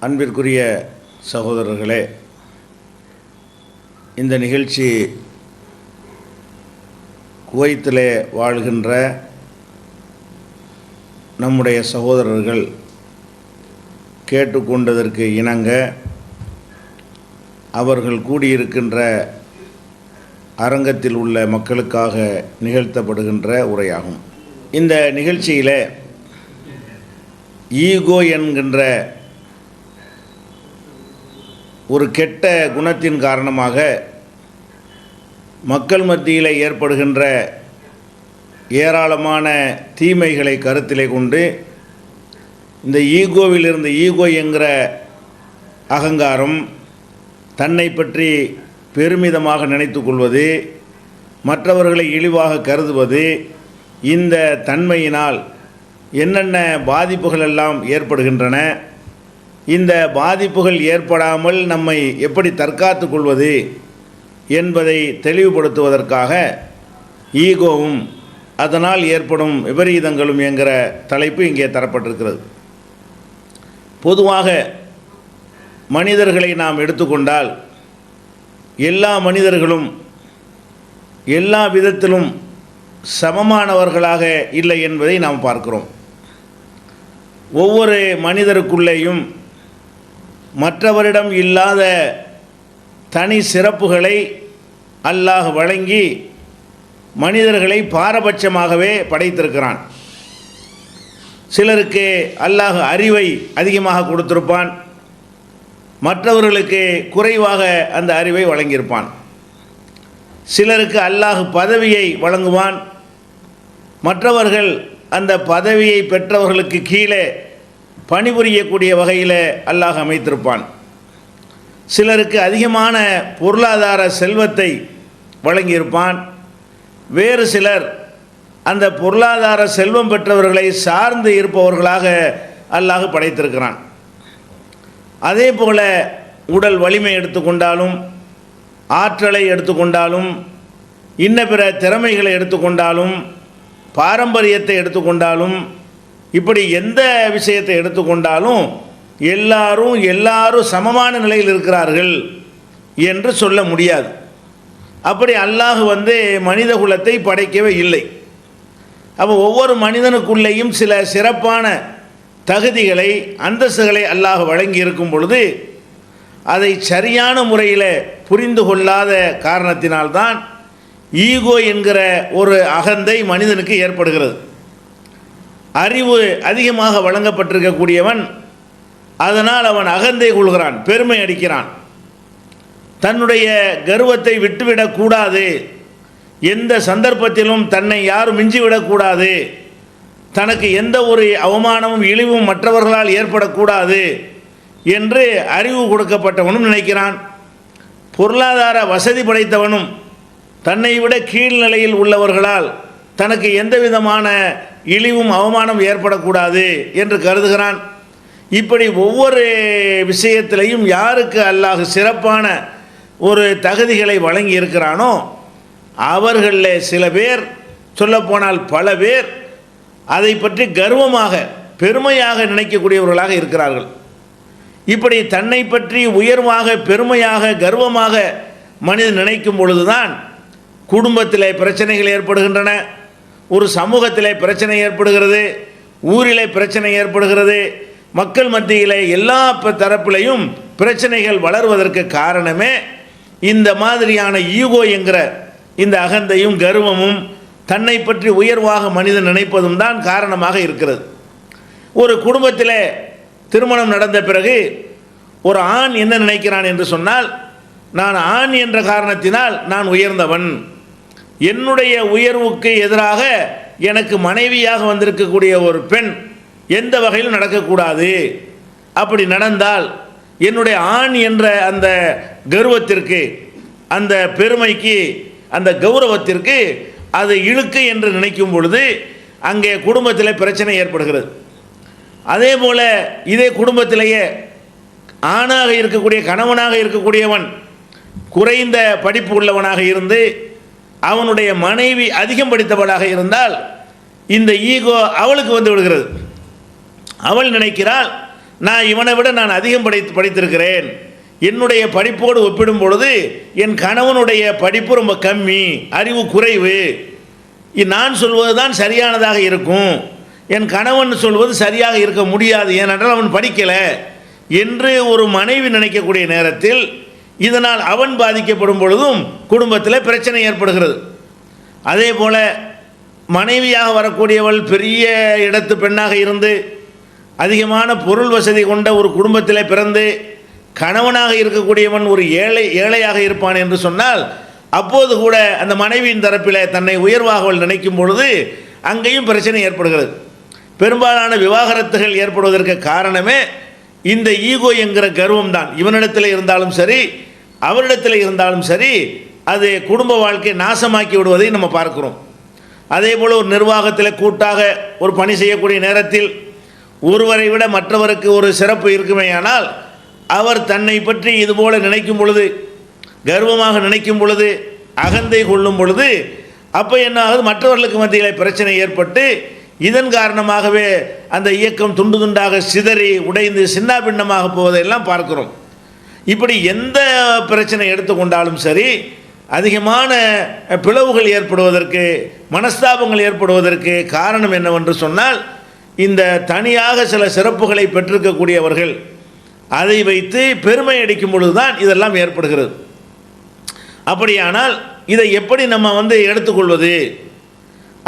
அன்பிற்குரிய சகோதரர்களே, இந்த நிகழ்ச்சி குவைத்திலே வாழ்கின்ற நம்முடைய சகோதரர்கள் கேட்டுக்கொண்டதற்கு இணங்க அவர்கள் கூடியிருக்கின்ற அரங்கத்தில் உள்ள மக்களுக்காக நிகழ்த்தப்படுகின்ற உரையாகும். இந்த நிகழ்ச்சியில் ஈகோ என்கின்ற ஒரு கெட்ட குணத்தின் காரணமாக மக்கள் மத்தியில் ஏற்படுகின்ற ஏராளமான தீமைகளை கருத்திலே கொண்டு இந்த ஈகோவிலிருந்து, ஈகோ என்கிற அகங்காரம், தன்னை பற்றி பெருமிதமாக நினைத்து கொள்வது, மற்றவர்களை இழிவாக கருதுவது, இந்த தன்மையினால் என்னென்ன பாதிப்புகள் எல்லாம் ஏற்படுகின்றன, இந்த பாதிப்புகள் ஏற்படாமல் நம்மை எப்படி தற்காத்து கொள்வது என்பதை தெளிவுபடுத்துவதற்காக ஈகோவும் அதனால் ஏற்படும் விபரீதங்களும் என்கிற தலைப்பு இங்கே தரப்பட்டிருக்கிறது. பொதுவாக மனிதர்களை நாம் எடுத்துக்கொண்டால் எல்லா மனிதர்களும் எல்லா விதத்திலும் சமமானவர்களாக இல்லை என்பதை நாம் பார்க்கிறோம். ஒவ்வொரு மனிதருக்குள்ளேயும் மற்றவரிடம் இல்லாத தனி சிறப்புகளை அல்லாஹ் வழங்கி மனிதர்களை பாரபட்சமாகவே படைத்திருக்கிறான். சிலருக்கு அல்லாஹ் அறிவை அதிகமாக கொடுத்திருப்பான், மற்றவர்களுக்கு குறைவாக அந்த அறிவை வழங்கியிருப்பான். சிலருக்கு அல்லாஹ் பதவியை வழங்குவான், மற்றவர்கள் அந்த பதவியை பெற்றவர்களுக்கு கீழே பணிபுரியக்கூடிய வகையில் அல்லாஹ் அமைத்திருப்பான். சிலருக்கு அதிகமான பொருளாதார செல்வத்தை வழங்கியிருப்பான். வேறு சிலர் அந்த பொருளாதார செல்வம் பெற்றவர்களை சார்ந்து இருப்பவர்களாக அல்லாஹ் படைத்திருக்கிறான். அதே போல் உடல் வலிமை எடுத்துக்கொண்டாலும், ஆற்றலை எடுத்துக்கொண்டாலும், இன்ன பிற திறமைகளை எடுத்துக்கொண்டாலும், பாரம்பரியத்தை எடுத்துக்கொண்டாலும், இப்படி எந்த விஷயத்தை எடுத்துக்கொண்டாலும் எல்லாரும் சமமான நிலையில் இருக்கிறார்கள் என்று சொல்ல முடியாது. அப்படி அல்லாஹ் மனித குலத்தை படைக்கவே இல்லை. அப்போ ஒவ்வொரு மனிதனுக்குள்ளேயும் சில சிறப்பான தகுதிகளை, அந்தஸ்துகளை அல்லாஹ் வழங்கி இருக்கும் பொழுது அதை சரியான முறையில் புரிந்து கொள்ளாத காரணத்தினால்தான் ஈகோ என்கிற ஒரு அகந்தை மனிதனுக்கு ஏற்படுகிறது. அறிவு அதிகமாக வழங்கப்பட்டிருக்கக்கூடியவன் அதனால் அவன் அகந்தை கொள்கிறான், பெருமை அடிக்கிறான். தன்னுடைய கர்வத்தை விட்டுவிடக்கூடாது, எந்த சந்தர்ப்பத்திலும் தன்னை யாரும் மிஞ்சிவிடக்கூடாது, தனக்கு எந்த ஒரு அவமானமும் இழிவும் மற்றவர்களால் ஏற்படக்கூடாது என்று அறிவு கொடுக்கப்பட்டவனும் நினைக்கிறான். பொருளாதார வசதி படைத்தவனும் தன்னை விட கீழ்நிலையில் உள்ளவர்களால் தனக்கு எந்த விதமான இழிவும் அவமானம் ஏற்படக்கூடாது என்று கருதுகிறான். இப்படி ஒவ்வொரு விஷயத்திலையும் யாருக்கு அல்லாஹ் சிறப்பான ஒரு தகுதிகளை வழங்கி இருக்கிறானோ அவர்களில் சில பேர், சொல்லப்போனால் பல பேர், அதை பற்றி கர்வமாக பெருமையாக நினைக்கக்கூடியவர்களாக இருக்கிறார்கள். இப்படி தன்னை பற்றி உயர்வாக, பெருமையாக, கர்வமாக மனிதன் நினைக்கும் பொழுதுதான் குடும்பத்திலே பிரச்சனைகள் ஏற்படுகின்றன, ஒரு சமூகத்திலே பிரச்சனை ஏற்படுகிறது, ஊரிலே பிரச்சனை ஏற்படுகிறது, மக்கள் மத்தியிலே எல்லா தரப்பிலையும் பிரச்சனைகள் வளர்வதற்கு காரணமே இந்த மாதிரியான ஈகோ என்கிற இந்த அகந்தையும் கர்வமும் தன்னை பற்றி உயர்வாக மனிதன் நினைப்பதும் தான் காரணமாக இருக்கிறது. ஒரு குடும்பத்தில் திருமணம் நடந்த பிறகு ஒரு ஆண் என்ன நினைக்கிறான் என்று சொன்னால், நான் ஆண் என்ற காரணத்தினால் நான் உயர்ந்தவன், என்னுடைய உயர்வுக்கு எதிராக எனக்கு மனைவியாக வந்திருக்கக்கூடிய ஒரு பெண் எந்த வகையிலும் நடக்கக்கூடாது, அப்படி நடந்தால் என்னுடைய ஆண் என்ற அந்த கர்வத்திற்கு, அந்த பெருமைக்கு, அந்த கௌரவத்திற்கு அது இழுக்கு என்று நினைக்கும் பொழுது அங்கே குடும்பத்தில் பிரச்சனை ஏற்படுகிறது. அதே போல் இதே குடும்பத்திலேயே ஆணாக இருக்கக்கூடிய, கணவனாக இருக்கக்கூடியவன் குறைந்த படிப்பு உள்ளவனாக இருந்து அவனுடைய மனைவி அதிகம் படித்தவளாக இருந்தால் இந்த ஈகோ அவளுக்கு வந்து விடுகிறது. அவள் நினைக்கிறாள், நான் இவனை விட நான் அதிகம் படித்திருக்கிறேன், என்னுடைய படிப்போடு ஒப்பிடும் பொழுது என் கணவனுடைய படிப்பு ரொம்ப கம்மி, அறிவு குறைவு, நான் சொல்வது தான் சரியானதாக இருக்கும், என் கணவன் சொல்வது சரியாக இருக்க முடியாது, ஏனென்றால் அவன் படிக்கலை என்று ஒரு மனைவி நினைக்கக்கூடிய நேரத்தில் இதனால் அவன் பாதிக்கப்படும் பொழுதும் குடும்பத்தில் பிரச்சனை ஏற்படுகிறது. அதே போல் மனைவியாக வரக்கூடியவள் பெரிய இடத்து பெண்ணாக இருந்து அதிகமான பொருள் வசதி கொண்ட ஒரு குடும்பத்தில் பிறந்து கணவனாக இருக்கக்கூடியவன் ஒரு ஏழையாக இருப்பான் என்று சொன்னால் அப்போது கூட அந்த மனைவியின் தரப்பில் தன்னை உயர்வாக அவள் நினைக்கும் பொழுது அங்கேயும் பிரச்சனை ஏற்படுகிறது. பெரும்பாலான விவாகரத்துகள் ஏற்படுவதற்கு காரணமே இந்த ஈகோ என்கிற கர்வம் தான். இவனிடத்தில் இருந்தாலும் சரி அவரிடத்தில் இருந்தாலும் சரி அது குடும்ப வாழ்க்கையை நாசமாக்கி விடுவதை நம்ம பார்க்கிறோம். அதே போல் ஒரு நிர்வாகத்தில் கூட்டாக ஒரு பணி செய்யக்கூடிய நேரத்தில் ஒருவரை விட மற்றவருக்கு ஒரு சிறப்பு இருக்குமேயானால் அவர் தன்னை பற்றி இதுபோல் நினைக்கும் பொழுது, கர்வமாக நினைக்கும் பொழுது, அகந்தை கொள்ளும் பொழுது அப்போ என்ன ஆகுது, மற்றவர்களுக்கு மத்தியில் பிரச்சனை ஏற்பட்டு இதன் காரணமாகவே அந்த இயக்கம் துண்டு துண்டாக சிதறி உடைந்து சின்ன பின்னமாக போவதையெல்லாம் பார்க்கிறோம். இப்படி எந்த பிரச்சனை எடுத்துக்கொண்டாலும் சரி அதிகமான பிளவுகள் ஏற்படுவதற்கு, மனஸ்தாபங்கள் ஏற்படுவதற்கு காரணம் என்னவென்று சொன்னால் இந்த தனியாக சில சிறப்புகளை பெற்றிருக்கக்கூடியவர்கள் அதை வைத்து பெருமை அடிக்கும் பொழுதுதான் இதெல்லாம் ஏற்படுகிறது. அப்படியானால் இதை எப்படி நம்ம எடுத்துக்கொள்வது?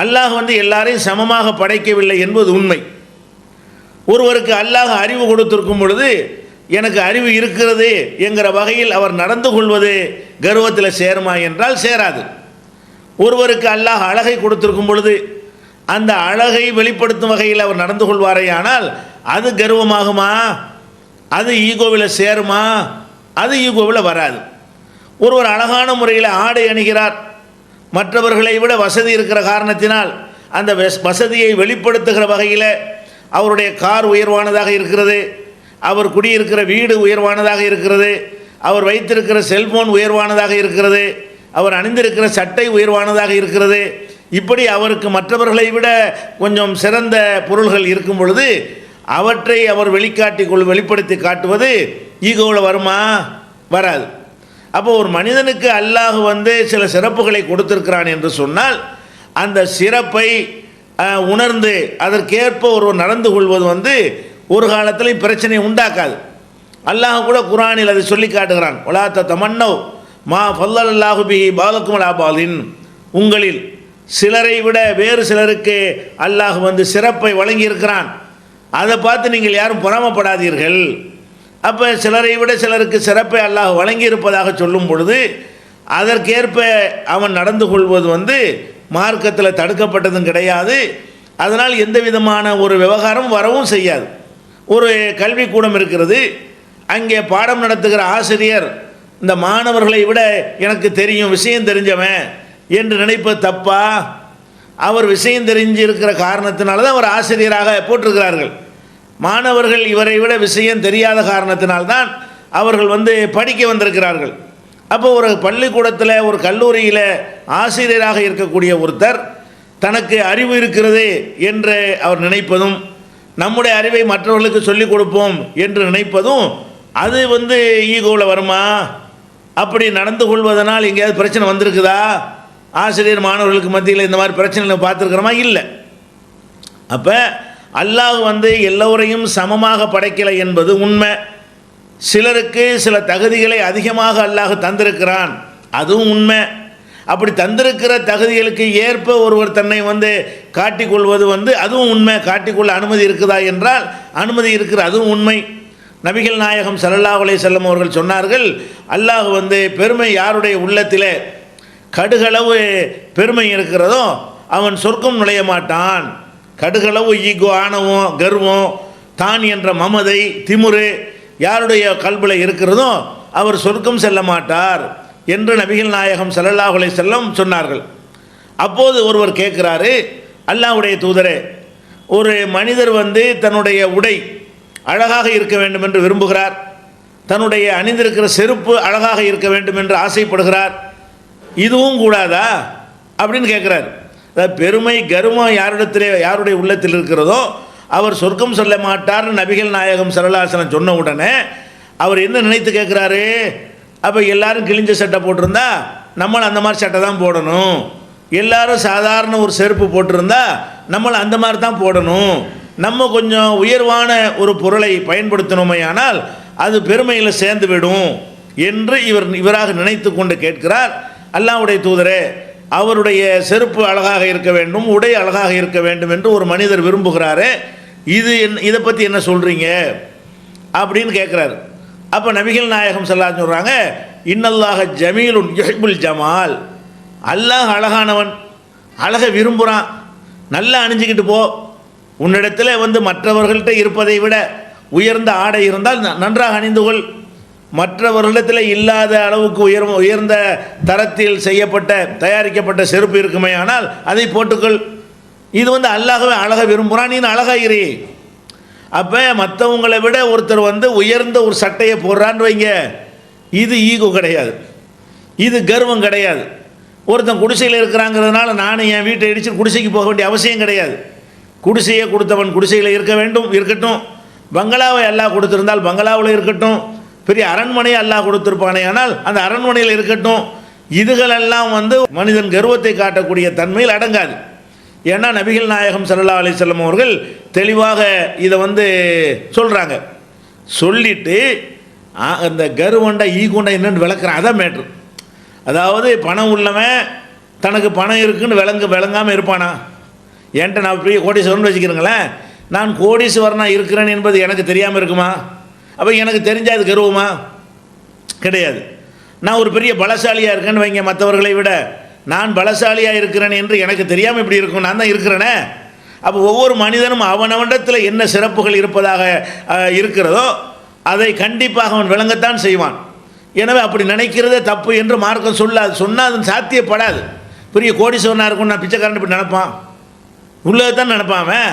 அல்லாஹ் எல்லாரையும் சமமாக படைக்கவில்லை என்பது உண்மை. ஒருவருக்கு அல்லாஹ் அறிவு கொடுத்திருக்கும் பொழுது எனக்கு அறிவு இருக்கிறது என்கிற வகையில் அவர் நடந்து கொள்வது கர்வத்தில் சேருமா என்றால் சேராது. ஒருவருக்கு அல்லாஹ் அழகை கொடுத்திருக்கும் பொழுது அந்த அழகை வெளிப்படுத்தும் வகையில் அவர் நடந்து கொள்வாரே ஆனால் அது கர்வமாகுமா? அது ஈகோவில் சேருமா? அது ஈகோவில் வராது. ஒருவர் அழகான முறையில் ஆடை அணிகிறார், மற்றவர்களை விட வசதி இருக்கிற காரணத்தினால் அந்த வசதியை வெளிப்படுத்துகிற வகையில் அவருடைய கார் உயர்வானதாக இருக்கிறது, அவர் குடியிருக்கிற வீடு உயர்வானதாக இருக்கிறது, அவர் வைத்திருக்கிற செல்போன் உயர்வானதாக இருக்கிறது, அவர் அணிந்திருக்கிற சட்டை உயர்வானதாக இருக்கிறது, இப்படி அவருக்கு மற்றவர்களை விட கொஞ்சம் சிறந்த பொருள்கள் இருக்கும் பொழுது அவற்றை அவர் வெளிப்படுத்தி காட்டுவது ஈகோவில் வருமா? வராது. அப்போ ஒரு மனிதனுக்கு அல்லாஹ் சில சிறப்புகளை கொடுத்திருக்கிறான் என்று சொன்னால் அந்த சிறப்பை உணர்ந்து அதற்கேற்ப ஒருவர் நடந்து கொள்வது ஒரு காலத்தில் பிரச்சனை உண்டாக்காது. அல்லாஹ் கூட குர்ஆனில் அதை சொல்லி காட்டுகிறான். வலா தமன்னவ் மா ஃபல்லல்லாஹு பிஹி பாலக்கும் அலா பாலின், உங்களில் சிலரை விட வேறு சிலருக்கு அல்லாஹ் சிறப்பை வழங்கி இருக்கிறான், அதை பார்த்து நீங்கள் யாரும் பொறாமப்படாதீர்கள். அப்போ சிலரை விட சிலருக்கு சிறப்பை அல்லாஹ் வழங்கி இருப்பதாக சொல்லும் பொழுது அதற்கேற்ப அவன் நடந்து கொள்வது மார்க்கத்தில் தடுக்கப்பட்டதும் கிடையாது. அதனால் எந்த விதமான ஒரு விவகாரம் வரவும் செய்யாது. ஒரு கல்விக்கூடம் இருக்கிறது, அங்கே பாடம் நடத்துகிற ஆசிரியர் இந்த மாணவர்களை விட எனக்கு தெரியும், விஷயம் தெரிஞ்சவன் என்று நினைப்பது தப்பா? அவர் விஷயம் தெரிஞ்சிருக்கிற காரணத்தினால தான் அவர் ஆசிரியராக போட்டிருக்கிறார்கள். மாணவர்கள் இவரை விட விஷயம் தெரியாத காரணத்தினால்தான் அவர்கள் படிக்க வந்திருக்கிறார்கள். அப்போ ஒரு பள்ளிக்கூடத்தில் ஒரு கல்லூரியில் ஆசிரியராக இருக்கக்கூடிய ஒருத்தர் தனக்கு அறிவு இருக்கிறது என்று அவர் நினைப்பதும், நம்முடைய அறிவை மற்றவர்களுக்கு சொல்லிக் கொடுப்போம் என்று நினைப்பதும் அது ஈகோவில் வருமா? அப்படி நடந்து கொள்வதனால் எங்கேயாவது பிரச்சனை வந்திருக்குதா? ஆசிரியர் மாணவர்களுக்கு மத்தியில் இந்த மாதிரி பிரச்சனை பார்த்துருக்கிறோமா? இல்லை. அப்போ அல்லாஹ் எல்லோரையும் சமமாக படைக்கலை என்பது உண்மை. சிலருக்கு சில தகுதிகளை அதிகமாக அல்லாஹ் தந்திருக்கிறான், அதுவும் உண்மை. அப்படி தந்திருக்கிற தகுதிகளுக்கு ஏற்ப ஒருவர் தன்னை காட்டிக்கொள்வது அதுவும் உண்மை. காட்டிக்கொள்ள அனுமதி இருக்குதா என்றால் அனுமதி இருக்கிற, அதுவும் உண்மை. நபிகள் நாயகம் ஸல்லல்லாஹு அலைஹி வஸல்லம் அவர்கள் சொன்னார்கள், அல்லாஹ் பெருமை யாருடைய உள்ளத்திலே கடுகளவு பெருமை இருக்கிறதோ அவன் சொர்க்கம் நுழைய மாட்டான். கடுகளவு ஈகோ, ஆணவம், கர்வம், தான் என்ற மமதை, திமுரு யாருடைய கல்பில் இருக்கிறதோ அவர் சொர்க்கம் செல்ல மாட்டார் என்று நபிகள் நாயகம் ஸல்லல்லாஹு அலைஹி வஸல்லம் சொன்னார்கள். அப்போது ஒருவர் கேட்குறாரு, அல்லாஹ்வுடைய தூதரே, ஒரு மனிதர் தன்னுடைய உடை அழகாக இருக்க வேண்டும் என்று விரும்புகிறார், தன்னுடைய அணிந்திருக்கிற செருப்பு அழகாக இருக்க வேண்டும் என்று ஆசைப்படுகிறார், இதுவும் கூடாதா அப்படின்னு கேட்குறார். பெருமை, கர்வம் யாருடைய உள்ளத்தில் இருக்கிறதோ அவர் சொர்க்கம் சொல்ல மாட்டார்னு நபிகள் நாயகம் ஸல்லல்லாஹு அலைஹி வஸல்லம் சொன்ன உடனே அவர் என்ன நினைத்து கேட்குறாரு, அப்போ எல்லாரும் கிழிஞ்ச சட்டை போட்டிருந்தா நம்மளும் அந்த மாதிரி சட்டை தான் போடணும், எல்லாரும் சாதாரண ஒரு செருப்பு போட்டிருந்தா நம்மளும் அந்த மாதிரி தான் போடணும், நம்ம கொஞ்சம் உயர்வான ஒரு பொருளை பயன்படுத்தணுமே ஆனால் அது பெருமையில் சேர்ந்து விடும் என்று இவராக நினைத்து கொண்டு கேட்கிறார். அல்லாஹ்வுடைய தூதரே, அவருடைய செருப்பு அழகாக இருக்க வேண்டும், உடை அழகாக இருக்க வேண்டும் என்று ஒரு மனிதர் விரும்புகிறாரு, இதை பற்றி என்ன சொல்கிறீங்க அப்படின்னு கேட்குறாரு. அப்போ நபிகள் நாயகம் ஸல்லல்லாஹு அலைஹி வஸல்லம் சொல்கிறாங்க, இன்னல்லாஹ ஜமீலுன் யுஹிப்புல் ஜமால், அல்லாஹ் அழகானவன், அழகை விரும்புகிறான், நல்லா அணிஞ்சிக்கிட்டு போ, உன்னிடத்தில் மற்றவர்கள்ட்ட இருப்பதை விட உயர்ந்த ஆடை இருந்தால் நன்றாக அணிந்து கொள், மற்றவர்களிடத்தில் இல்லாத அளவுக்கு உயர்ந்த தரத்தில் செய்யப்பட்ட தயாரிக்கப்பட்ட செருப்பு இருக்குமே ஆனால் அதை போட்டுக்கொள், இது அல்லாஹ்வே அழகை விரும்புகிறான், நீ அழகாயிரி. அப்போ மற்றவங்களை விட ஒருத்தர் உயர்ந்த ஒரு சட்டையை போடுறான்னு வைங்க, இது ஈகோ கிடையாது, இது கர்வம் கிடையாது. ஒருத்தன் குடிசையில் இருக்கிறாங்கிறதுனால நானும் என் வீட்டை இடித்து குடிசைக்கு போக வேண்டிய அவசியம் கிடையாது. குடிசையை கொடுத்தவன் குடிசையில் இருக்கட்டும், பங்களாவை அல்லாஹ் கொடுத்திருந்தால் பங்களாவில் இருக்கட்டும், பெரிய அரண்மனையை அல்லாஹ் கொடுத்திருப்பானே ஆனால் அந்த அரண்மனையில் இருக்கட்டும். இதுகளெல்லாம் மனிதன் கர்வத்தை காட்டக்கூடிய தன்மையில் அடங்காது. ஏன்னா நபிகள் நாயகம் ஸல்லல்லாஹு அலைஹி வஸல்லம் அவர்கள் தெளிவாக இதை சொல்கிறாங்க. சொல்லிட்டு அந்த கர்வண்டா ஈகோண்டா என்னென்னு விளக்குறான், அதான் மேட்ரு. அதாவது பணம் உள்ளவன் தனக்கு பணம் இருக்குன்னு விளங்காமல் இருப்பானா? என்கிட்ட நான் பெரிய கோடீஸ்வரன் வச்சுக்கிறேங்களேன், நான் கோடீஸ்வரனாக இருக்கிறேன் என்பது எனக்கு தெரியாமல் இருக்குமா? அப்போ எனக்கு தெரிஞ்சால் அது கர்வமா? கிடையாது. நான் ஒரு பெரிய பலசாலியாக இருக்கேன்னு வைங்க, மற்றவர்களை விட நான் பலசாலியாக இருக்கிறேன் என்று எனக்கு தெரியாமல் இப்படி இருக்கும், நான் தான் இருக்கிறேனே. அப்போ ஒவ்வொரு மனிதனும் அவனவனிடத்தில் என்ன சிறப்புகள் இருப்பதாக இருக்கிறதோ அதை கண்டிப்பாக அவன் விளங்கத்தான் செய்வான். எனவே அப்படி நினைக்கிறதே தப்பு என்று மார்க்கம் சொன்னால் அது சாத்தியப்படாது. பெரிய கோடீஸ்வரனாக இருக்கும்னு நான் பிச்சைக்காரன் இப்படி நினைப்பான், உள்ளதான் நினைப்பான். அவன்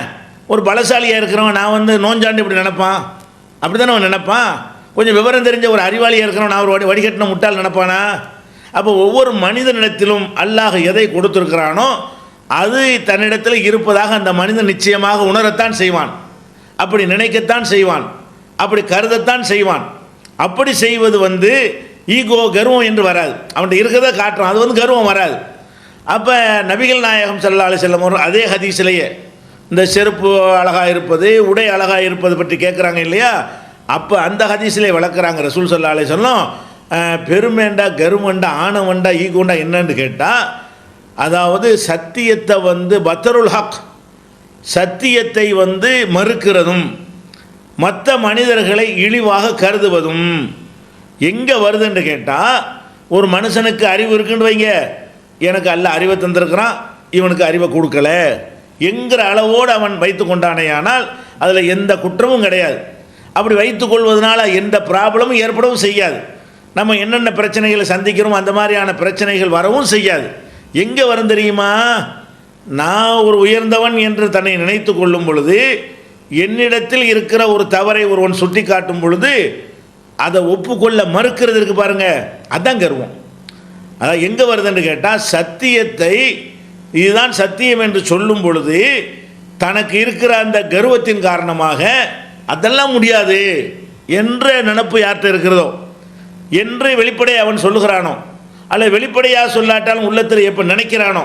ஒரு பலசாலியாக இருக்கிறவன் நான் நோஞ்சாண்டு இப்படி நினைப்பான், அப்படி தானே அவன் நினைப்பான். கொஞ்சம் விவரம் தெரிஞ்ச ஒரு அறிவாளியாக இருக்கிறவன் நான் ஒரு வடிகட்டின முட்டால் நினைப்பானா? அப்போ ஒவ்வொரு மனிதனிடத்திலும் அல்லாஹ் எதை கொடுத்துருக்கிறானோ அது தன்னிடத்தில் இருப்பதாக அந்த மனிதன் நிச்சயமாக உணரத்தான் செய்வான், அப்படி நினைக்கத்தான் செய்வான், அப்படி கருதத்தான் செய்வான். அப்படி செய்வது ஈகோ கர்வம் என்று வராது, அவன்கிட்ட இருக்கிறத காட்டுறான், அது கர்வம் வராது. அப்போ நபிகள் நாயகம் ஸல்லல்லாஹு அலைஹி வஸல்லம் அவர்கள் அதே ஹதீஸிலேயே இந்த செருப்பு அழகாக இருப்பது, உடை அழகாக இருப்பது பற்றி கேட்குறாங்க இல்லையா? அப்போ அந்த ஹதீஸிலே வளர்க்குறாங்க ரசூல் ஸல்லல்லாஹு அலைஹி வஸல்லம், பெருமைண்டா கர்வண்டா ஆணவண்டா ஈகோண்டா என்னன்னு கேட்டால், அதாவது சத்தியத்தை பத்தருல் ஹக், சத்தியத்தை மறுக்கிறதும் மற்ற மனிதர்களை இழிவாக கருதுவதும் எங்கே வருதுன்னு கேட்டால், ஒரு மனுஷனுக்கு அறிவு இருக்குன்னு வைங்க, எனக்கு அல்லாஹ் அறிவை தந்திருக்கிறான், இவனுக்கு அறிவை கொடுக்கல என்கிற அளவோடு அவன் வைத்து கொண்டானேயானால் அதில் எந்த குற்றமும் கிடையாது. அப்படி வைத்து கொள்வதனால எந்த ப்ராப்ளமும் ஏற்படவும் செய்யாது. நம்ம என்னென்ன பிரச்சனைகளை சந்திக்கிறோம் அந்த மாதிரியான பிரச்சனைகள் வரவும் செய்யாது. எங்கே வரும் தெரியுமா? நான் ஒரு உயர்ந்தவன் என்று தன்னை நினைத்து கொள்ளும் பொழுது, என்னிடத்தில் இருக்கிற ஒரு தவறை ஒருவன் சுட்டி காட்டும் பொழுது அதை ஒப்புக்கொள்ள மறுக்கிறது இருக்கு பாருங்க, அதுதான் கர்வம். அதான் எங்கே வருதுன்னு கேட்டால், சத்தியத்தை இதுதான் சத்தியம் என்று சொல்லும் பொழுது தனக்கு இருக்கிற அந்த கர்வத்தின் காரணமாக அதெல்லாம் முடியாது என்ற நினைப்பு யார்கிட்ட இருக்கிறதோ என்று வெளிப்படையாக அவன் சொல்லுகிறானோ, அல்ல வெளிப்படையாக சொல்லாட்டாலும் உள்ளத்தில் எப்போ நினைக்கிறானோ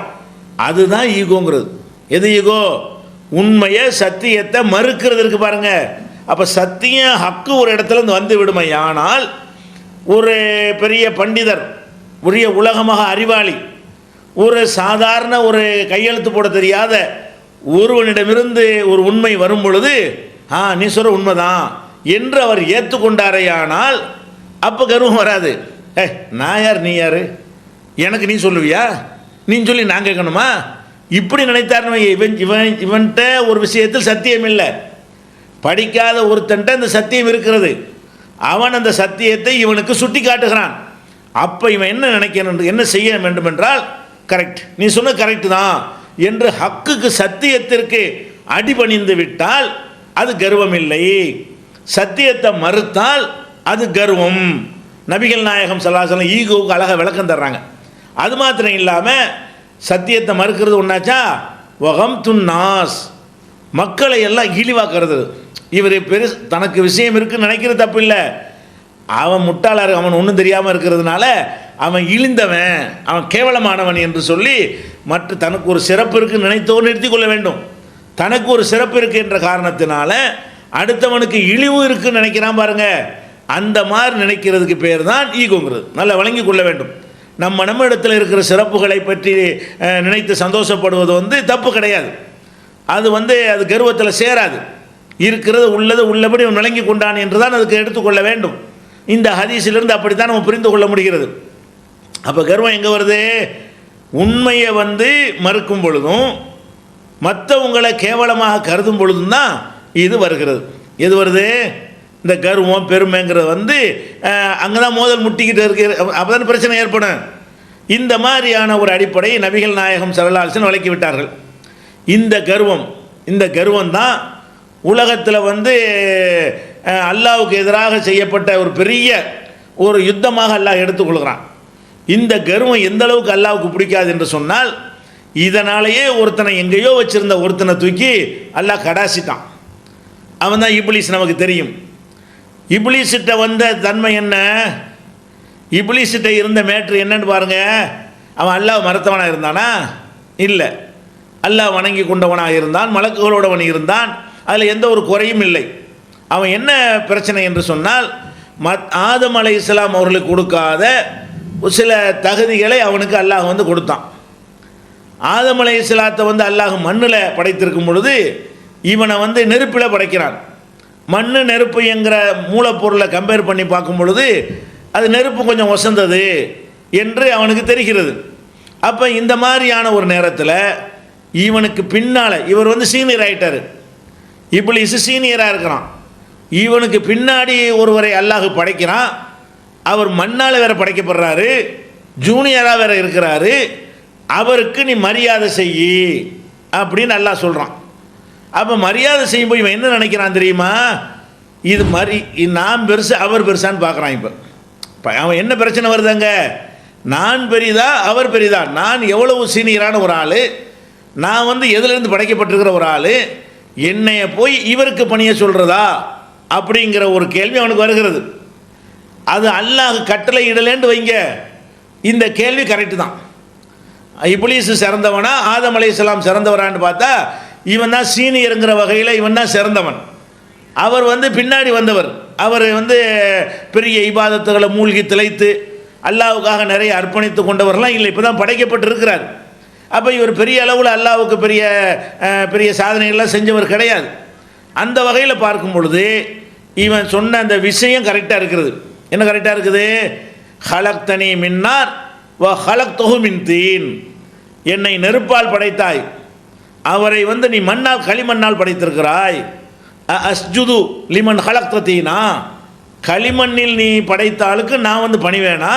அதுதான் ஈகோங்கிறது. எது ஈகோ? உண்மையை சத்தியத்தை மறுக்கிறது இருக்கு பாருங்க. அப்போ சத்தியம் ஹக்கு ஒரு இடத்துல வந்து விடுமை. ஆனால் ஒரு பெரிய பண்டிதர், உரிய உலகமாக அறிவாளி, ஒரு சாதாரண ஒரு கையெழுத்து போட தெரியாத ஒருவனிடமிருந்து ஒரு உண்மை வரும் பொழுது நீ சொல்ற உண்மைதான் என்று அவர் ஏற்றுக்கொண்டாரையானால் அப்போ கர்வம் வராது. நான் யார் நீ யார், எனக்கு நீ சொல்லுவியா, நீ சொல்லி நான் கேட்கணுமா? இப்படி நினைத்தாருன்னு இவன்கிட்ட ஒரு விஷயத்தில் சத்தியம் இல்லை, படிக்காத ஒருத்தன்ட்ட இந்த சத்தியம் இருக்கிறது, அவன் அந்த சத்தியத்தை இவனுக்கு சுட்டி காட்டுகிறான். அப்போ இவன் என்ன நினைக்கணும், என்ன செய்ய வேண்டும் என்றால், கரெக்ட், நீ சொன்ன கரெக்டு தான் என்று ஹக்குக்கு சத்தியத்திற்கு அடிபணிந்து விட்டால் அது கர்வம் இல்லை. சத்தியத்தை மறுத்தால் அது கர்வம். நபிகள் நாயகம் ஸல்லல்லாஹு அலைஹி வஸல்லம் ஈகோவுக்கு அழகாக விளக்கம் தர்றாங்க. அது மாத்திரம் இல்லாமல் சத்தியத்தை மறுக்கிறது ஒன்றாச்சா, வகம் துன்னாஸ், மக்களை எல்லாம் இழிவாக்குறது. இவர் தனக்கு விஷயம் இருக்குன்னு நினைக்கிறது தப்பு இல்லை. அவன் முட்டாளார், அவன் ஒன்றும் தெரியாமல் இருக்கிறதுனால அவன் இழிந்தவன், அவன் கேவலமானவன் என்று சொல்லி மற்ற தனக்கு ஒரு சிறப்பு இருக்குன்னு நினைத்தோடு நிறுத்தி கொள்ள வேண்டும். தனக்கு ஒரு சிறப்பு இருக்குது என்ற காரணத்தினால அடுத்தவனுக்கு இழிவு இருக்குன்னு நினைக்கிறான் பாருங்க. அந்த மாதிரி நினைக்கிறதுக்கு பேர் தான் ஈகோங்கிறது. நல்லா வழங்கி கொள்ள வேண்டும். நம்ம இடத்துல இருக்கிற சிறப்புகளை பற்றி நினைத்து சந்தோஷப்படுவது தப்பு கிடையாது. அது அது கர்வத்தில் சேராது. இருக்கிறது உள்ளது உள்ளபடி அவன் விளங்கி கொண்டான் என்று தான் அதுக்கு எடுத்துக்கொள்ள வேண்டும். இந்த ஹதீஸிலிருந்து அப்படித்தான் நம்ம புரிந்து கொள்ள முடிகிறது. அப்போ கர்வம் எங்கே வருது? உண்மையை மறுக்கும் பொழுதும் மற்றவங்களை கேவலமாக கருதும் பொழுதும் தான் இது வருகிறது. எது வருது? இந்த கர்வம் பெருமைங்கிறது அங்கே தான் மோதல் முட்டிக்கிட்டு இருக்கு. அப்போ தான் பிரச்சனை ஏற்படும். இந்த மாதிரியான ஒரு அடிப்படை நபிகள் நாயகம் ஸல்லல்லாஹு அலைஹி வஸல்லம் விளக்கி விட்டார்கள். இந்த கர்வம் தான் உலகத்தில் அல்லாஹ்வுக்கு எதிராக செய்யப்பட்ட ஒரு பெரிய ஒரு யுத்தமாக அல்லாஹ் எடுத்துக்கொள்கிறான். இந்த கர்வம் எந்த அளவுக்கு அல்லாஹ்வுக்கு பிடிக்காது என்று சொன்னால், இதனாலேயே ஒருத்தனை எங்கேயோ வச்சிருந்த ஒருத்தனை தூக்கி அல்லாஹ் கடாசிட்டான். அவன் தான் இப்லீஸ். நமக்கு தெரியும் இப்லீஸ்கிட்ட வந்த தன்மை என்ன, இப்லீஸ்கிட்ட இருந்த மேட்ரு என்னன்னு பாருங்க. அவன் அல்லாஹ் மறுத்தவனாக இருந்தானா? இல்லை. அல்லாஹ் வணங்கி கொண்டவனாக இருந்தான், மலக்குகளோடவன் இருந்தான். அதில் எந்த ஒரு குறையும் இல்லை. அவன் என்ன பிரச்சனை என்று சொன்னால், ஆதம் அலைஹிஸ்ஸலாம் அவர்களுக்கு கொடுக்காத சில தகுதிகளை அவனுக்கு அல்லாஹ் கொடுத்தான். ஆதம் அலைஹிஸ்ஸலாத்தை அல்லாஹ் மண்ணில் படைத்திருக்கும் பொழுது இவனை நெருப்பில் படைக்கிறான். மண் நெருப்பு என்கிற மூலப்பொருளை கம்பேர் பண்ணி பார்க்கும் பொழுது அது நெருப்பு கொஞ்சம் ஒசந்தது என்று அவனுக்கு தெரிகிறது. அப்போ இந்த மாதிரியான ஒரு நேரத்தில் இவனுக்கு பின்னால் இவர் சீனியர் ஆகிட்டார். இப்லீஸ் சீனியராக இருக்கிறான். இவனுக்கு பின்னாடி ஒருவரை அல்லாஹ் படைக்கிறான். அவர் மண்ணால் வேற படைக்கப்படுறாரு, ஜூனியராக வேற இருக்கிறாரு. அவருக்கு நீ மரியாதை செய்யி அப்படின்னு அல்லாஹ் சொல்கிறான். அப்போ மரியாதை செய்யும் போய் இவன் என்ன நினைக்கிறான் தெரியுமா? இது நான் பெருசு அவர் பெருசான்னு பார்க்குறான். இப்போ அவன் என்ன பிரச்சனை வருதுங்க? நான் பெரிதா அவர் பெரிதா? நான் எவ்வளவு சீனியரான ஒரு ஆள், நான் எதுலேருந்து படைக்கப்பட்டிருக்கிற ஒரு ஆள், என்னைய போய் இவருக்கு பணியை சொல்கிறதா அப்படிங்கிற ஒரு கேள்வி அவனுக்கு வருகிறது. அது அல்லாஹ் கட்டளை இடலேன்னு வைங்க, இந்த கேள்வி கரெக்டு தான். இப்லீஸ் சிறந்தவனா ஆதம் அலைஹிஸ்ஸலாம் சிறந்தவரான்னு பார்த்தா இவன் தான் சீனியருங்கிற வகையில் இவன் தான் சிறந்தவன். அவர் பின்னாடி வந்தவர். அவர் பெரிய இபாதத்துகளை மூழ்கி திளைத்து அல்லாஹ்வுக்காக நிறைய அர்ப்பணித்து கொண்டவர்லாம் இல்லை, இப்போ தான் படைக்கப்பட்டிருக்கிறார். அப்போ இவர் பெரிய அளவில் அல்லாஹ்வுக்கு பெரிய பெரிய சாதனைகள்லாம் செஞ்சவர் கிடையாது. அந்த வகையில் பார்க்கும் பொழுது இவன் சொன்ன அந்த விஷயம் கரெக்டாக இருக்கிறது. என்ன கரெக்டாக இருக்குது? ஹலக்தனி மின்னார் வ ஹலக்தஹு மின் தீன். என்னை நெருப்பால் படைத்தாய், அவரை நீ மண்ணால் களிமண்ணால் படைத்திருக்கிறாய். அஸ்ஜுது லிமன் ஹலக்த தீனா. களிமண்ணில் நீ படைத்த ஆளுக்கு நான் பணிவேனா?